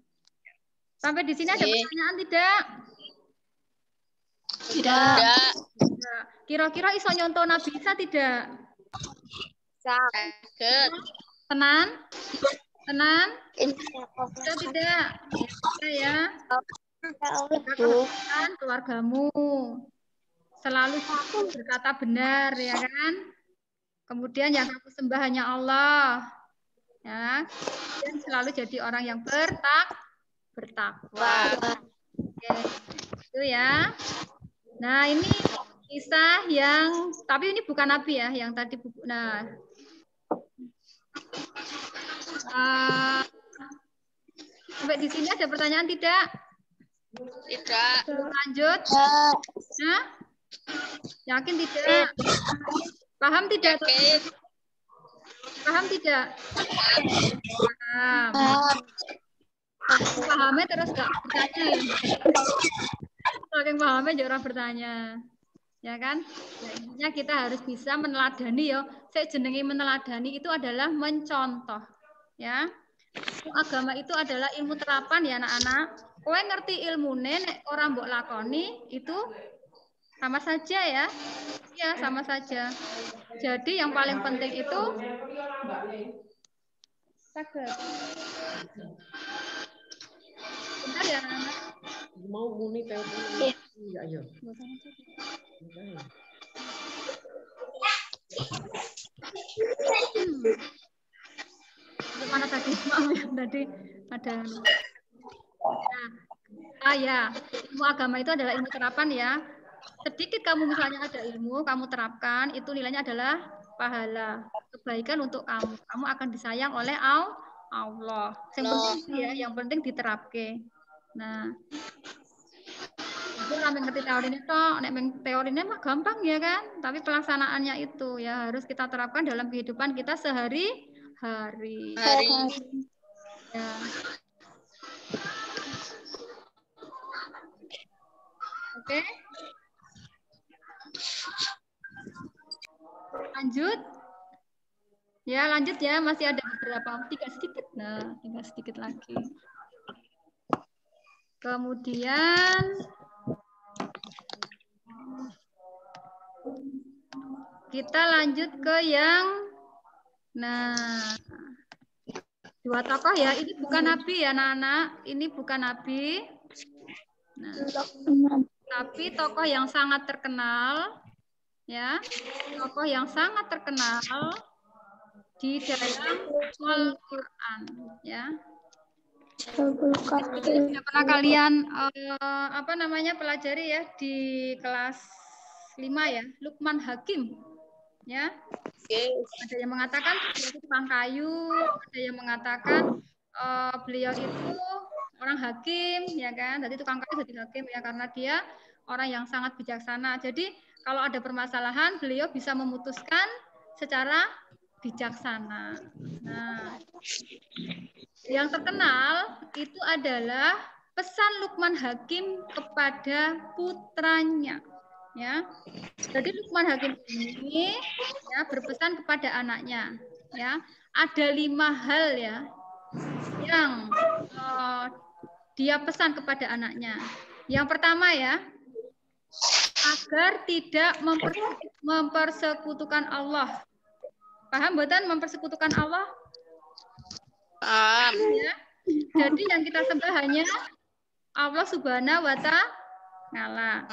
Sampai di sini ada pertanyaan tidak? Tidak. Kira-kira iso nyontoh Nabi Isa tidak? Sakit. Tenan? Tenan? Bisa tidak? Bisa ya. Katakan keluargamu. Selalu berkata benar, ya kan? Kemudian yang aku sembah hanya Allah. Ya. Dan selalu jadi orang yang bertakwa. Oke. Itu ya. Nah, ini kisah yang, tapi ini bukan Nabi ya, yang tadi buku. Nah, sampai di sini ada pertanyaan tidak? Tidak. Lanjut. Nah, yakin tidak? Paham tidak? Paham tidak? Paham. Pahamnya terus gak bertanya. Saking pahamnya juga orang bertanya. Ya kan? Nah, intinya kita harus bisa meneladani ya. Saya jenengi meneladani itu adalah mencontoh. Ya. Agama itu adalah ilmu terapan ya anak-anak. Kowe ngerti ilmune nek ora mbok lakoni itu sama saja ya. Ya, sama saja. Jadi yang paling penting itu sakit. Bentar ya anak-anak. Mau muni telepon. Iya, iya. Mana tadi? Maaf ya, tadi ada. Nah, ya, ilmu agama itu adalah ilmu terapan ya. Sedikit kamu misalnya ada ilmu, kamu terapkan, itu nilainya adalah pahala, kebaikan untuk kamu. Kamu akan disayang oleh Allah. Yang penting ya, yang penting diterapke. Nah, itu orang ngerti teorinya toh, nek teorinya mah gampang ya kan, tapi pelaksanaannya itu ya harus kita terapkan dalam kehidupan kita sehari-hari. Ya. Oke. Lanjut. Ya, lanjut ya. Masih ada beberapa, tinggal sedikit. Nah, tinggal sedikit lagi. Kemudian kita lanjut ke yang dua tokoh ya. Ini bukan nabi ya, anak-anak. Ini bukan nabi. Nah, tapi tokoh yang sangat terkenal ya. Tokoh yang sangat terkenal di dalam Al-Qur'an ya. Sudah pernah kalian pelajari ya di kelas 5 ya, Luqman Hakim ya. Ada yang mengatakan beliau itu tukang kayu, ada yang mengatakan beliau itu orang hakim ya kan. Jadi tukang kayu jadi hakim ya karena dia orang yang sangat bijaksana. Jadi kalau ada permasalahan beliau bisa memutuskan secara bijaksana. Nah, yang terkenal itu adalah pesan Luqman Hakim kepada putranya. Ya, jadi Luqman Hakim ini ya berpesan kepada anaknya. Ya, ada 5 hal ya yang dia pesan kepada anaknya. Yang pertama ya, agar tidak mempersekutukan Allah. Paham mboten mempersekutukan Allah? Paham. Ya. Jadi yang kita sembah hanya Allah Subhanahu wa Ta'ala.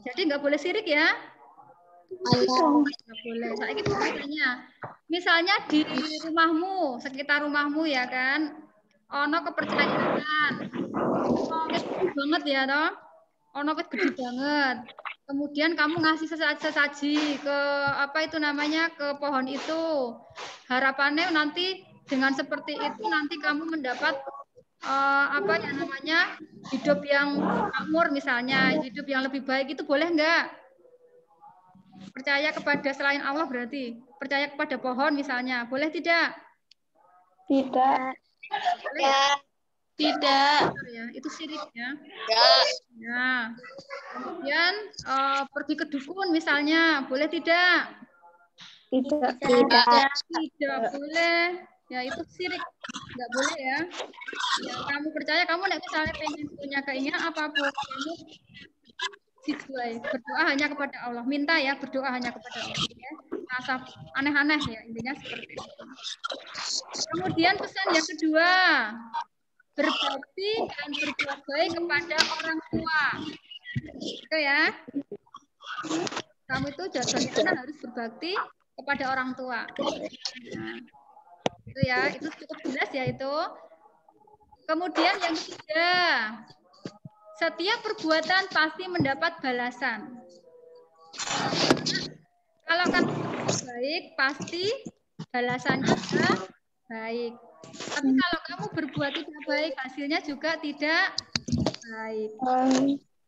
Jadi nggak boleh syirik ya? Nggak boleh. Saya ingin bertanya, misalnya di rumahmu, sekitar rumahmu ya kan, ono kepercayaan, banget ya toh, ono gede banget. Kemudian kamu ngasih sesaji ke ke pohon itu. Harapannya nanti dengan seperti itu nanti kamu mendapat hidup yang makmur misalnya, hidup yang lebih baik, itu boleh enggak? Percaya kepada selain Allah berarti percaya kepada pohon misalnya, boleh tidak? Tidak. Tidak. Ya, itu syirik ya. Ya. Kemudian pergi ke dukun misalnya, boleh tidak? Tidak boleh. Ya itu syirik, nggak boleh ya. Ya kamu percaya, kamu misalnya pengen punya keinginan apapun, kamu berdoa hanya kepada Allah, minta ya, berdoa hanya kepada Allah ya. Rasa aneh-aneh ya, intinya seperti itu. Kemudian pesan yang kedua, berbakti dan berbuat baik kepada orang tua. Itu ya. Kamu itu jadinya harus berbakti kepada orang tua. Nah, itu ya, itu cukup jelas ya itu. Kemudian yang ketiga, setiap perbuatan pasti mendapat balasan. Kalau kamu baik, pasti balasannya juga baik. Tapi kalau kamu berbuat tidak baik, hasilnya juga tidak baik.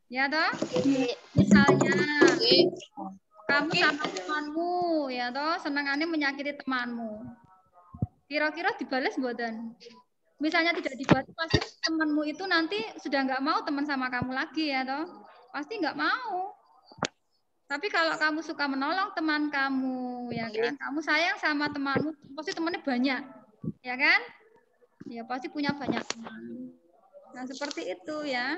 Ya toh? Misalnya kamu sama temanmu, ya toh, senangannya menyakiti temanmu. Kira-kira dibalas mboten? Misalnya tidak dibalas, pasti temanmu itu nanti sudah nggak mau teman sama kamu lagi, ya toh? Pasti nggak mau. Tapi kalau kamu suka menolong teman kamu, ya kan? Kamu sayang sama temanmu, pasti temannya banyak, ya kan? Ya pasti punya banyak teman. Nah seperti itu ya.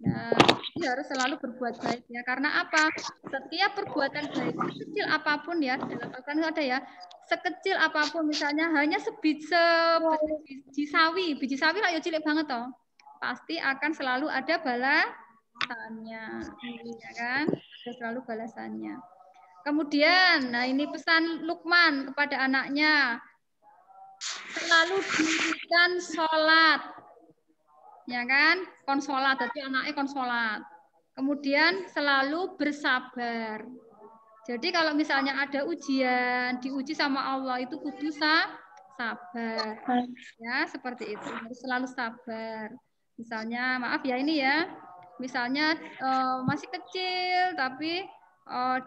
Nah, ini harus selalu berbuat baik ya. Karena apa? Setiap perbuatan baik, sekecil apapun ya, dalam Al-Quran ada ya, sekecil apapun, misalnya hanya biji sawi lah ya cilik banget toh. Pasti akan selalu ada balasannya, ya kan? Ada selalu balasannya. Kemudian, nah ini pesan Luqman kepada anaknya, selalu dirikan sholat. Ya kan, konsolat, jadi anaknya konsolat. Kemudian selalu bersabar. Jadi kalau misalnya ada ujian, diuji sama Allah itu kudu sabar. Ya, seperti itu. Harus selalu sabar. Misalnya, maaf ya ini ya. Misalnya masih kecil tapi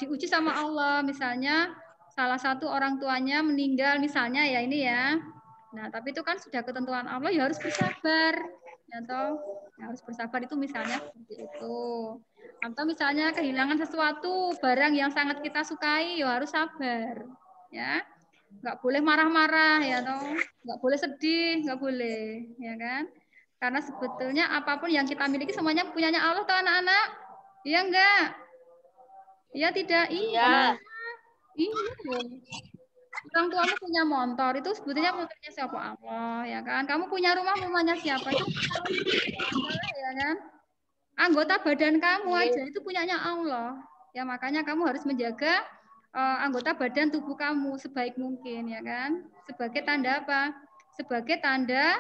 diuji sama Allah, misalnya salah satu orang tuanya meninggal misalnya ya ini ya. Nah, tapi itu kan sudah ketentuan Allah, ya harus bersabar. Atau harus bersabar itu misalnya seperti itu. Atau misalnya kehilangan sesuatu, barang yang sangat kita sukai, ya harus sabar. Ya, nggak boleh marah-marah ya, atau nggak boleh sedih, nggak boleh, ya kan? Karena sebetulnya apapun yang kita miliki semuanya punyanya Allah, tuh anak-anak. Iya enggak? Iya tidak? Iya. Iya. Orang tuamu punya motor, itu sebetulnya motornya siapa? Allah, ya kan? Kamu punya rumahnya siapa? Itu ya kan? Anggota badan kamu aja itu punyanya Allah. Ya makanya kamu harus menjaga anggota badan tubuh kamu sebaik mungkin, ya kan? Sebagai tanda apa? Sebagai tanda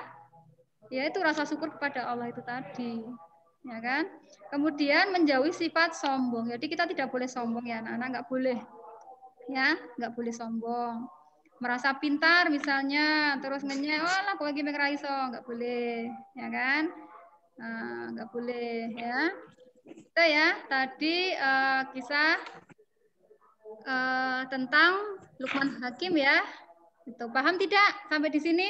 yaitu rasa syukur kepada Allah itu tadi. Ya kan? Kemudian menjauhi sifat sombong. Jadi kita tidak boleh sombong ya anak-anak, nggak boleh. Ya, nggak boleh sombong. Merasa pintar misalnya, terus ngenyek, lah kok lagi mengeraiso, nggak boleh, ya kan? Nah, nggak boleh, ya. Itu ya, tadi kisah tentang Luqman Hakim ya. Itu paham tidak sampai di sini?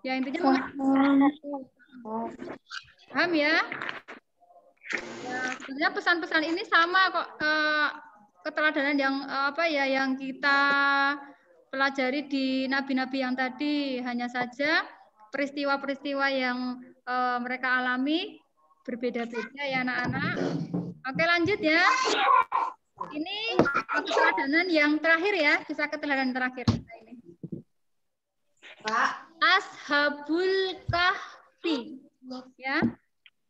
Ya intinya paham ya? Ya, sebenarnya pesan-pesan ini sama kok keteladanan yang apa ya yang kita pelajari di nabi-nabi yang tadi, hanya saja peristiwa-peristiwa yang mereka alami berbeda-beda ya anak-anak. Oke lanjut ya. Ini keteladanan yang terakhir ya, kisah keteladanan terakhir. Nah, ini. Ashabul Kahfi. Ya.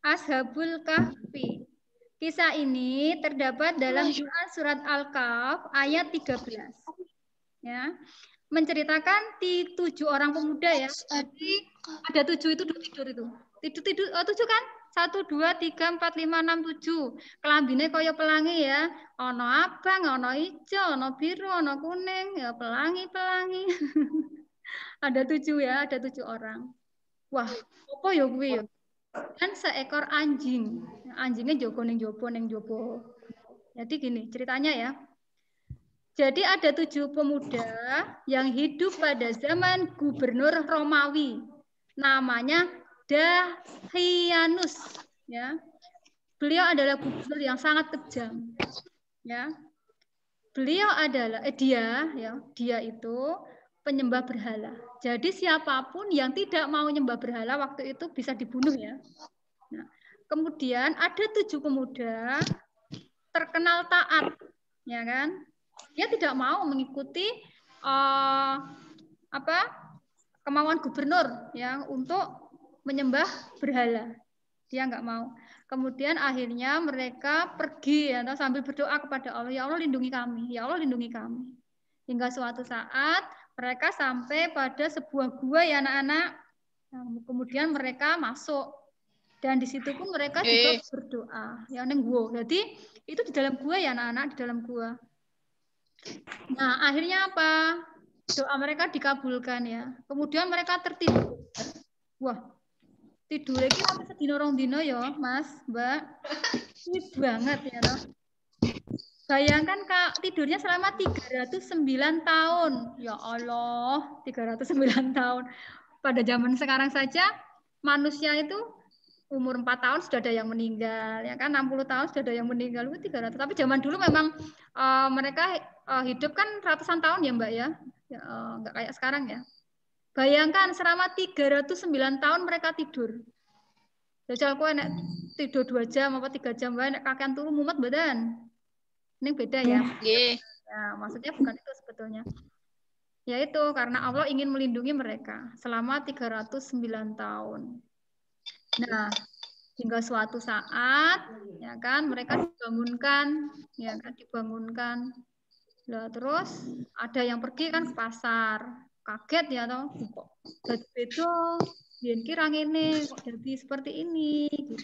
Ashabul Kahfi. Kisah ini terdapat dalam Quran surat Al-Kahf ayat 13. Ya. Menceritakan 7 orang pemuda ya. Jadi ada 7 itu tidur itu. Tidur 7 kan? 1 2 3 4 5 6 7. Kelambine kaya pelangi ya. Ono abang, ono ijo, ono biru, ono kuning, ya pelangi-pelangi. Ada 7 ya, ada 7 orang. Wah, apa ya kuwi ya? Dan seekor anjing. Anjingnya jogo ning jopo. Jadi gini ceritanya ya. Jadi ada 7 pemuda yang hidup pada zaman gubernur Romawi. Namanya Dahianus. Ya. Beliau adalah gubernur yang sangat kejam. Ya. Beliau adalah dia itu penyembah berhala. Jadi siapapun yang tidak mau nyembah berhala waktu itu bisa dibunuh ya. Nah, kemudian ada 7 pemuda terkenal taat, ya kan? Dia tidak mau mengikuti kemauan gubernur ya untuk menyembah berhala. Dia nggak mau. Kemudian akhirnya mereka pergi atau sambil berdoa kepada Allah, ya Allah lindungi kami, ya Allah lindungi kami. Hingga suatu saat mereka sampai pada sebuah gua ya anak-anak. Kemudian mereka masuk dan di situ pun mereka juga berdoa. Ya neng gua. Jadi itu di dalam gua ya anak-anak, di dalam gua. Nah, akhirnya apa? Doa mereka dikabulkan ya. Kemudian mereka tertidur. Wah, tidur lagi sampai sedino rong dino ya, Mas, Mbak. Sulit banget ya toh. Bayangkan Kak, tidurnya selama 309 tahun. Ya Allah, 309 tahun. Pada zaman sekarang saja manusia itu umur 4 tahun sudah ada yang meninggal, ya kan 60 tahun sudah ada yang meninggal, 300. Tapi zaman dulu memang mereka hidup kan ratusan tahun ya Mbak ya. Nggak kayak sekarang ya. Bayangkan selama 309 tahun mereka tidur. Jajal kowe nek tidur 2 jam apa 3 jam wae nek kakean turu mumet badan. Ini beda ya. Ya, maksudnya bukan itu sebetulnya. Yaitu karena Allah ingin melindungi mereka selama 309 tahun. Nah, hingga suatu saat ya kan mereka dibangunkan, ya kan dibangunkan. Lah terus ada yang pergi kan ke pasar. Kaget ya toh, kok dadi beda, yen kira ngene kok jadi seperti ini gitu.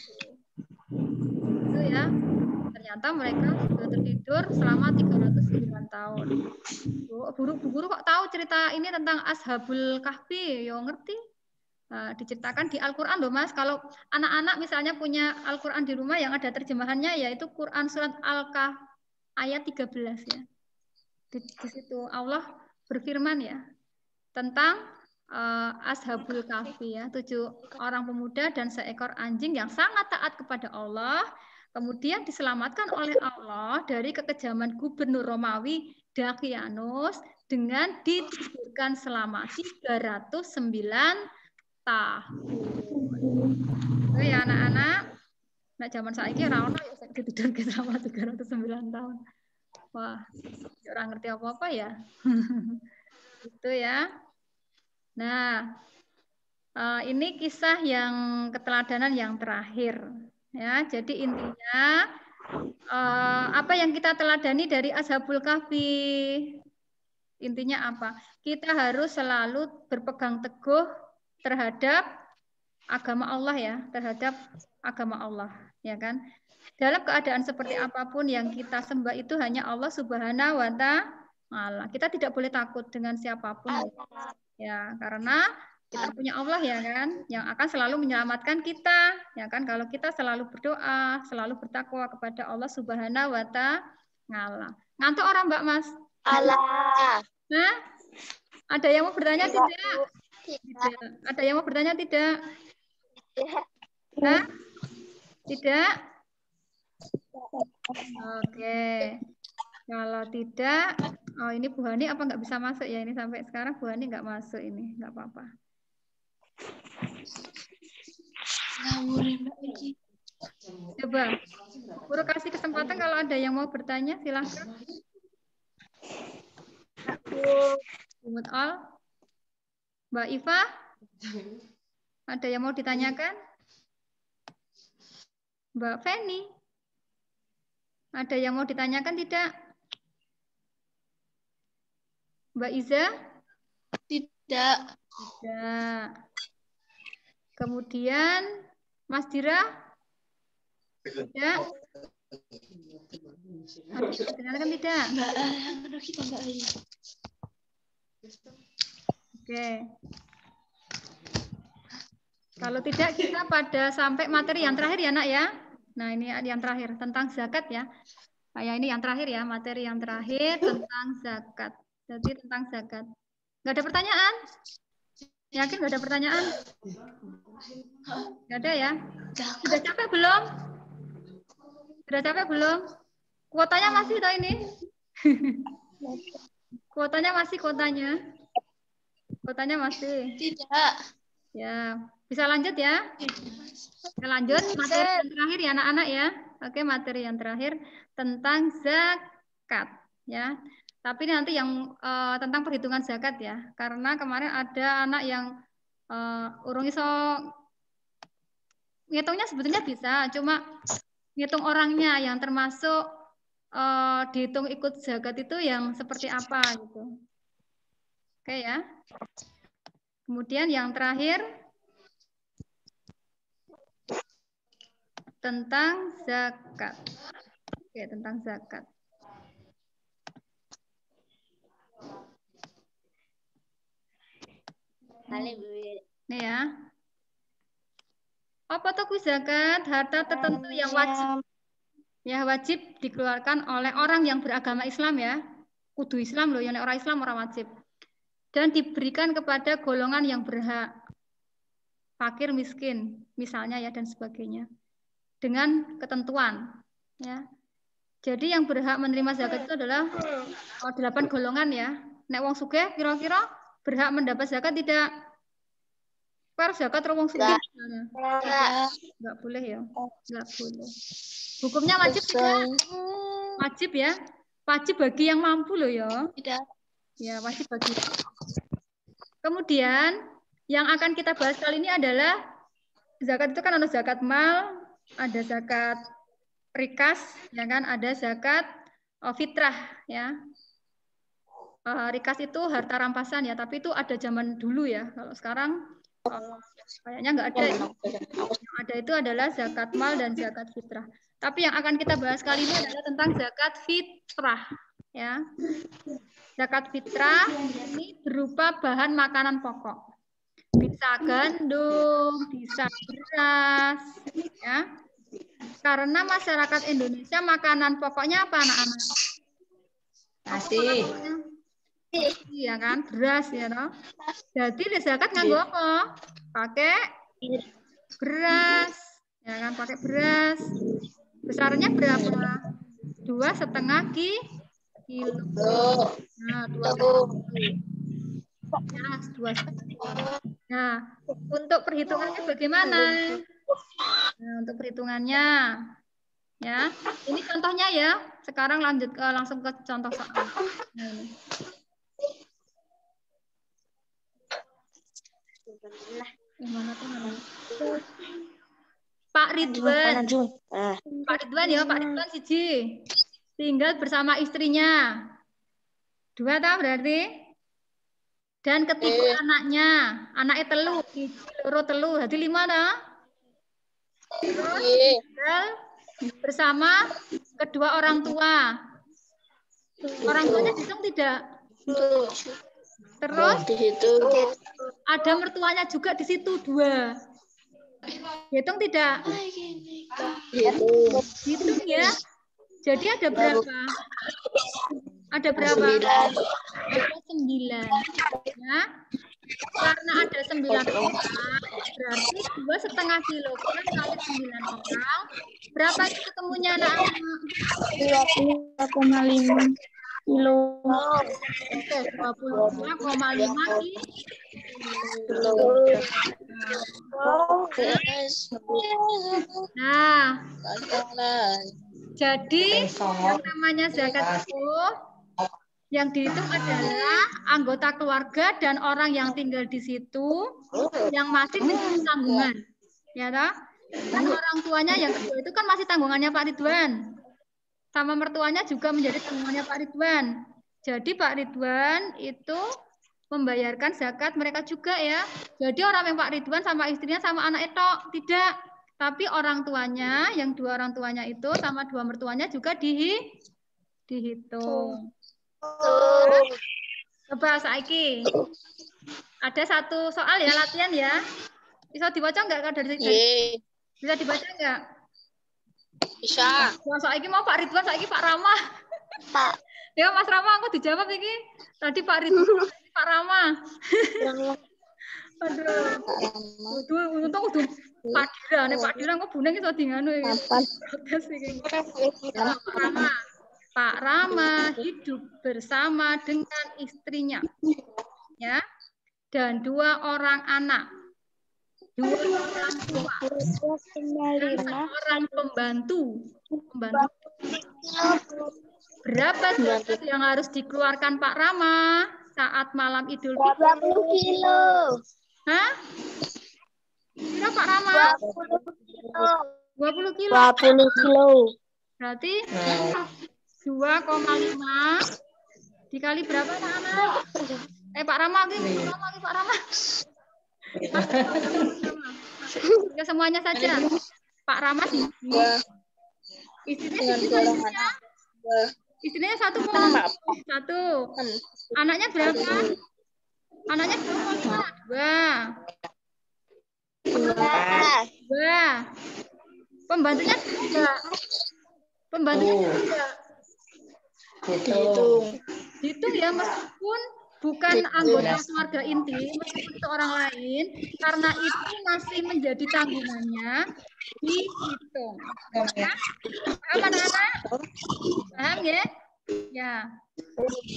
Itu ya. Ternyata mereka sudah tertidur selama 309 tahun. Guru kok tahu cerita ini tentang Ashabul Kahfi? Ya ngerti. Diceritakan di Al-Quran loh Mas. Kalau anak-anak misalnya punya Al-Quran di rumah yang ada terjemahannya yaitu Quran Surat Al-Kahf ayat 13 ya. Di situ Allah berfirman ya tentang Ashabul Kahfi ya, 7 orang pemuda dan seekor anjing yang sangat taat kepada Allah. Kemudian diselamatkan oleh Allah dari kekejaman gubernur Romawi Dakianus dengan ditidurkan selama 309 tahun. Itu ya anak-anak. Nah zaman saiki ora ono ya ditidurke selama 309 tahun. Wah, ora ngerti apa-apa ya. Itu ya. Nah, ini kisah yang keteladanan yang terakhir. Ya, jadi intinya apa yang kita teladani dari Ashabul Kahfi? Intinya apa? Kita harus selalu berpegang teguh terhadap agama Allah ya, terhadap agama Allah, ya kan? Dalam keadaan seperti apapun yang kita sembah itu hanya Allah Subhanahu wa Ta'ala. Kita tidak boleh takut dengan siapapun. Ya, karena kita punya Allah ya kan, yang akan selalu menyelamatkan kita, ya kan? Kalau kita selalu berdoa, selalu bertakwa kepada Allah Subhanahu wa Ta'ala. Ngantuk orang Mbak Mas? Allah. Nah, ada yang mau bertanya tidak? Tidak. Ada yang mau bertanya tidak? Nah, tidak? Oke. Kalau tidak, oh ini Bu Hani apa nggak bisa masuk ya? Ini sampai sekarang Bu Hani nggak masuk ini, nggak apa-apa. Coba, Guru kasih kesempatan kalau ada yang mau bertanya, silahkan. Aku all. Mbak Iva, ada yang mau ditanyakan? Mbak Feni, ada yang mau ditanyakan tidak? Mbak Iza? Tidak. Tidak. Kemudian Mas Dira? Tidak. Ditanyakan tidak? Oke. Kalau tidak kita pada sampai materi yang terakhir ya nak ya. Nah ini yang terakhir tentang zakat ya. Kayak ini yang terakhir ya, materi yang terakhir tentang zakat. Jadi tentang zakat. Nggak ada pertanyaan? Yakin nggak ada pertanyaan? Nggak ada ya? Sudah capek belum? Sudah capek belum? Kuotanya masih toh ini? Kuotanya masih kuotanya? Kuotanya masih? Tidak. Ya. Bisa lanjut ya? Kita lanjut materi yang terakhir ya anak-anak ya. Oke, materi yang terakhir tentang zakat ya. Tapi nanti yang tentang perhitungan zakat ya. Karena kemarin ada anak yang urung iso ngitungnya sebetulnya bisa, cuma ngitung orangnya yang termasuk dihitung ikut zakat itu yang seperti apa gitu. Oke ya. Kemudian yang terakhir tentang zakat. Oke, tentang zakat. Nih ya. Apa tuh zakat? Harta tertentu yang wajib. Ya, wajib dikeluarkan oleh orang yang beragama Islam ya. Kudu Islam loh, yang orang Islam orang wajib. Dan diberikan kepada golongan yang berhak. Fakir, miskin, misalnya ya dan sebagainya. Dengan ketentuan ya. Jadi yang berhak menerima zakat itu adalah 8 golongan ya. Nek wong sugih kira-kira berhak mendapat zakat tidak? Per zakat wong sugih enggak boleh ya. Enggak boleh. Hukumnya wajib tidak? Wajib ya. Wajib bagi yang mampu loh ya. Tidak. Ya, wajib bagi. Kemudian yang akan kita bahas kali ini adalah zakat itu kan ada zakat mal, ada zakat rikas, ya kan, ada zakat fitrah ya. Rikas itu harta rampasan ya, tapi itu ada zaman dulu ya. Kalau sekarang kayaknya nggak ada. Yang ada itu adalah zakat mal dan zakat fitrah. Tapi yang akan kita bahas kali ini adalah tentang zakat fitrah ya. Zakat fitrah ini berupa bahan makanan pokok. Bisa gandum, bisa beras ya. Karena masyarakat Indonesia makanan pokoknya apa anak-anak? Nasi. Iya kan, beras ya toh. Jadi zakat nganggo apa? Pakai beras, ya kan, pakai beras. Besarnya berapa? 2,5 kilo. Nah, 2,5 ya, 2,5. Nah, untuk perhitungannya bagaimana? Nah, untuk perhitungannya, ya, ini contohnya ya. Sekarang lanjut langsung ke contoh soal. Nah, ini. Pak Ridwan. Pak Ridwan ya, Pak Ridwan siji. Tinggal bersama istrinya. 2 tahu berarti? Dan ketiga anaknya. Anaknya telu, loro telu, jadi 5 tahu? Terus tinggal bersama kedua orang tua. Orang tuanya dihitung tidak? Terus ada mertuanya juga di situ 2. Hitung tidak? Hitung ya. Jadi ada berapa? Ada berapa? Ada 9. Ya. Karena ada 9 orang, berarti 2,5 kilogram kali 9 orang. Berapa itu ketemunya anak-anak? 22,5 kilo. Oke, 22,5 kilo. Nah, jadi yang namanya zakat itu yang dihitung adalah anggota keluarga dan orang yang tinggal di situ yang masih menjadi tanggungan. Ya toh? Dan orang tuanya yang kedua itu kan masih tanggungannya Pak Ridwan. Sama mertuanya juga menjadi tanggungannya Pak Ridwan. Jadi Pak Ridwan itu membayarkan zakat mereka juga ya. Jadi orang yang Pak Ridwan sama istrinya sama anak itu tidak. Tapi orang tuanya, yang 2 orang tuanya itu sama 2 mertuanya juga dihitung. Coba saiki. Ada 1 soal ya latihan ya. Bisa dibaca enggak dari bisa dibaca enggak? Bisa. Wah, saiki mau Pak Ridwan, saiki Pak Rama. Pak. Ya Mas Rama aku dijawab iki. Tadi Pak Ridwan, Pak Rama. Aduh, untung kudu Pak Dira, nek Pak Dira kok buneng iso dinganu iki. Protes iki. Pak Rama. Pak Rama hidup bersama dengan istrinya, ya, dan 2 orang anak. 2 orang tua. 1 orang pembantu. Berapa zakat yang harus dikeluarkan Pak Rama saat malam Idul Fitri? 20 kilo. Hah? Kira Pak Rama? 20 kilo. 20 kilo. Berarti 2,5 dikali berapa anak-anak? Pak Rama, Pak Rama. Ya, semuanya saja. Pak Rama istrinya 1,1. Anaknya berapa? Anaknya 2. Pembantunya juga. Hitung ya, meskipun bukan anggota keluarga inti, meskipun itu orang lain, karena itu masih menjadi tanggungannya, dihitung. Ya? Paham anak-anak? Paham ya? Ya.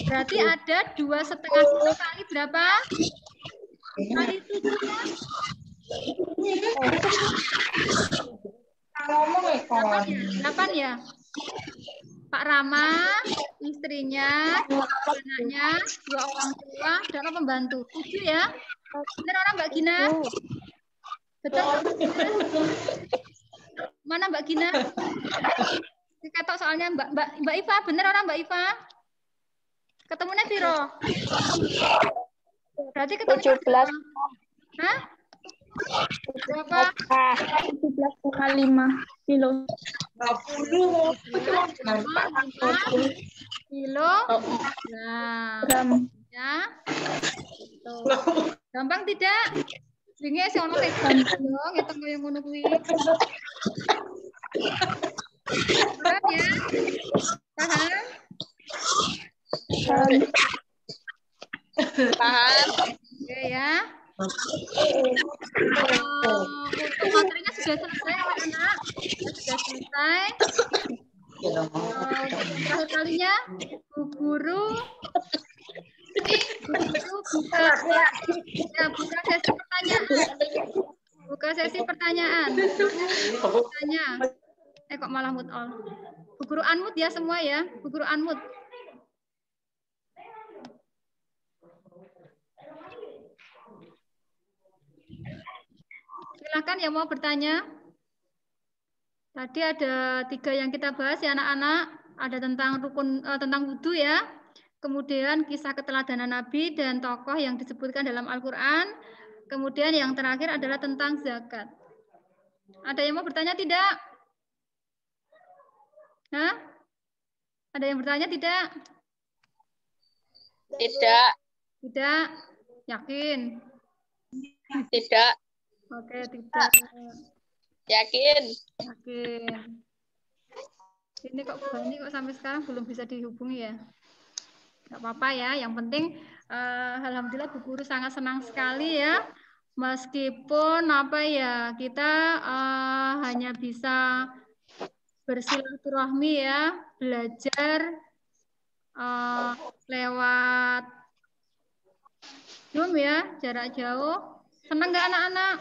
Berarti ada 2,5 kilo kali berapa? Kali 7 ya? 8 ya? Pak Rama, istrinya, anaknya, 2 orang tua, dan pembantu. 7 ya? Benar orang Mbak Gina? Betul? Mana Mbak Gina? Diketok soalnya Mbak Iva, benar orang Mbak Iva? Ketemunya Viro? Berarti ketemu 17. Hah? Berapa? 17,5 kilo. 20 kilo. Nah, ya. Tuh. Gampang tidak? Wingi sing ono tekan yo ngitung koyo ngono kuwi. Paham ya? Paham? Paham. Oke ya. Untuk materinya sudah selesai anak-anak. Sudah selesai. Terakhir kalinya Bu Guru buka sesi pertanyaan. Buka sesi pertanyaan. Tanya. Kok malah mute all. Bu Guru unmute ya semua ya. Bu Guru unmute. Silakan yang mau bertanya. Tadi ada 3 yang kita bahas ya anak-anak. Ada tentang tentang wudhu ya. Kemudian kisah keteladanan Nabi dan tokoh yang disebutkan dalam Al-Quran. Kemudian yang terakhir adalah tentang zakat. Ada yang mau bertanya tidak? Hah? Ada yang bertanya tidak? Tidak. Tidak? Yakin? Tidak. Oke, tidak. Yakin. Yakin. Ini kok Bani kok sampai sekarang belum bisa dihubungi ya? Gak apa-apa ya, yang penting alhamdulillah Bu Guru sangat senang sekali ya. Meskipun apa ya, kita hanya bisa bersilaturahmi ya, belajar lewat Zoom ya, jarak jauh. Senang nggak anak-anak?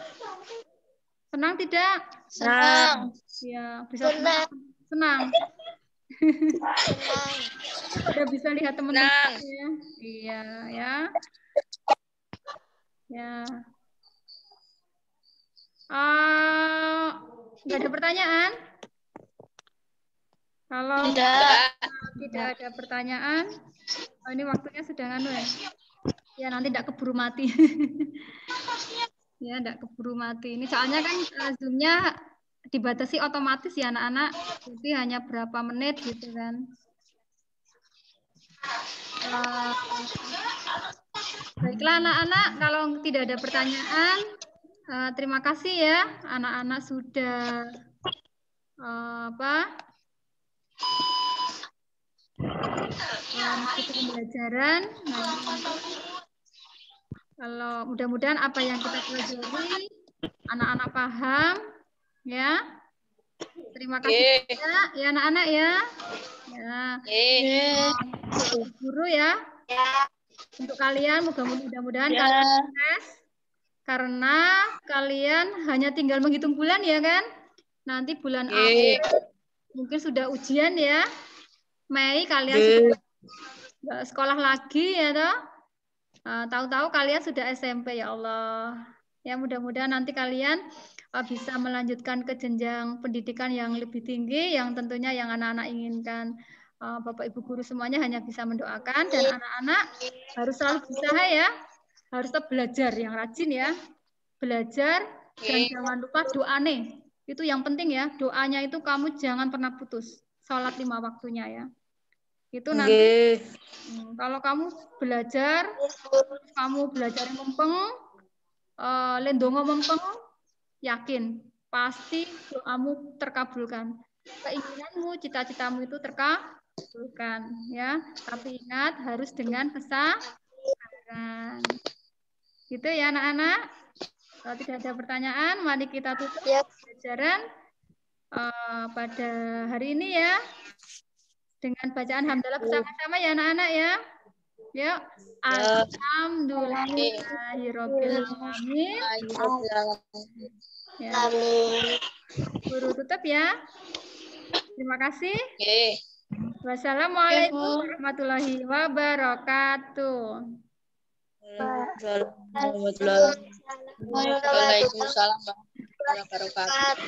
Senang tidak? Senang. Ya, bisa senang. Senang. Udah bisa lihat teman-teman ya. Iya ya. Ya. Nggak ada pertanyaan? Kalau tidak ada pertanyaan, ini waktunya sudah nganu ya. Ya nanti tidak keburu mati. Ya tidak keburu mati. Ini soalnya kan Zoom-nya dibatasi otomatis ya anak-anak. Jadi hanya berapa menit gitu kan. Baiklah anak-anak, kalau tidak ada pertanyaan, terima kasih ya anak-anak sudah mengikuti pembelajaran. Kalau mudah-mudahan apa yang kita pelajari anak-anak paham ya. Terima kasih ya anak-anak ya. Guru ya. Untuk kalian mudah-mudahan kalian sukses Karena kalian hanya tinggal menghitung bulan ya kan? Nanti bulan April mungkin sudah ujian ya. Mei kalian sudah nggak sekolah lagi ya toh. Tahu-tahu kalian sudah SMP ya Allah. Ya mudah-mudahan nanti kalian bisa melanjutkan ke jenjang pendidikan yang lebih tinggi yang tentunya yang anak-anak inginkan. Bapak Ibu guru semuanya hanya bisa mendoakan dan anak-anak harus selalu berusaha ya. Harus tetap belajar yang rajin ya. Belajar dan jangan lupa doa nih. Itu yang penting ya. Doanya itu kamu jangan pernah putus. Sholat 5 waktunya ya. Itu nanti kalau kamu belajar mempeng, lendongo mempeng, yakin pasti doamu terkabulkan. Keinginanmu, cita-citamu itu terkabulkan ya. Tapi ingat harus dengan kesabaran. Gitu ya anak-anak. Kalau tidak ada pertanyaan, mari kita tutup pelajaran pada hari ini ya. Dengan bacaan hamdalah bersama-sama ya anak-anak ya. Yuk. Alhamdulillahirabbil alamin. Ya. Guru tutup ya. Terima kasih. Wassalamualaikum warahmatullahi wabarakatuh. Waalaikumsalam warahmatullahi wabarakatuh.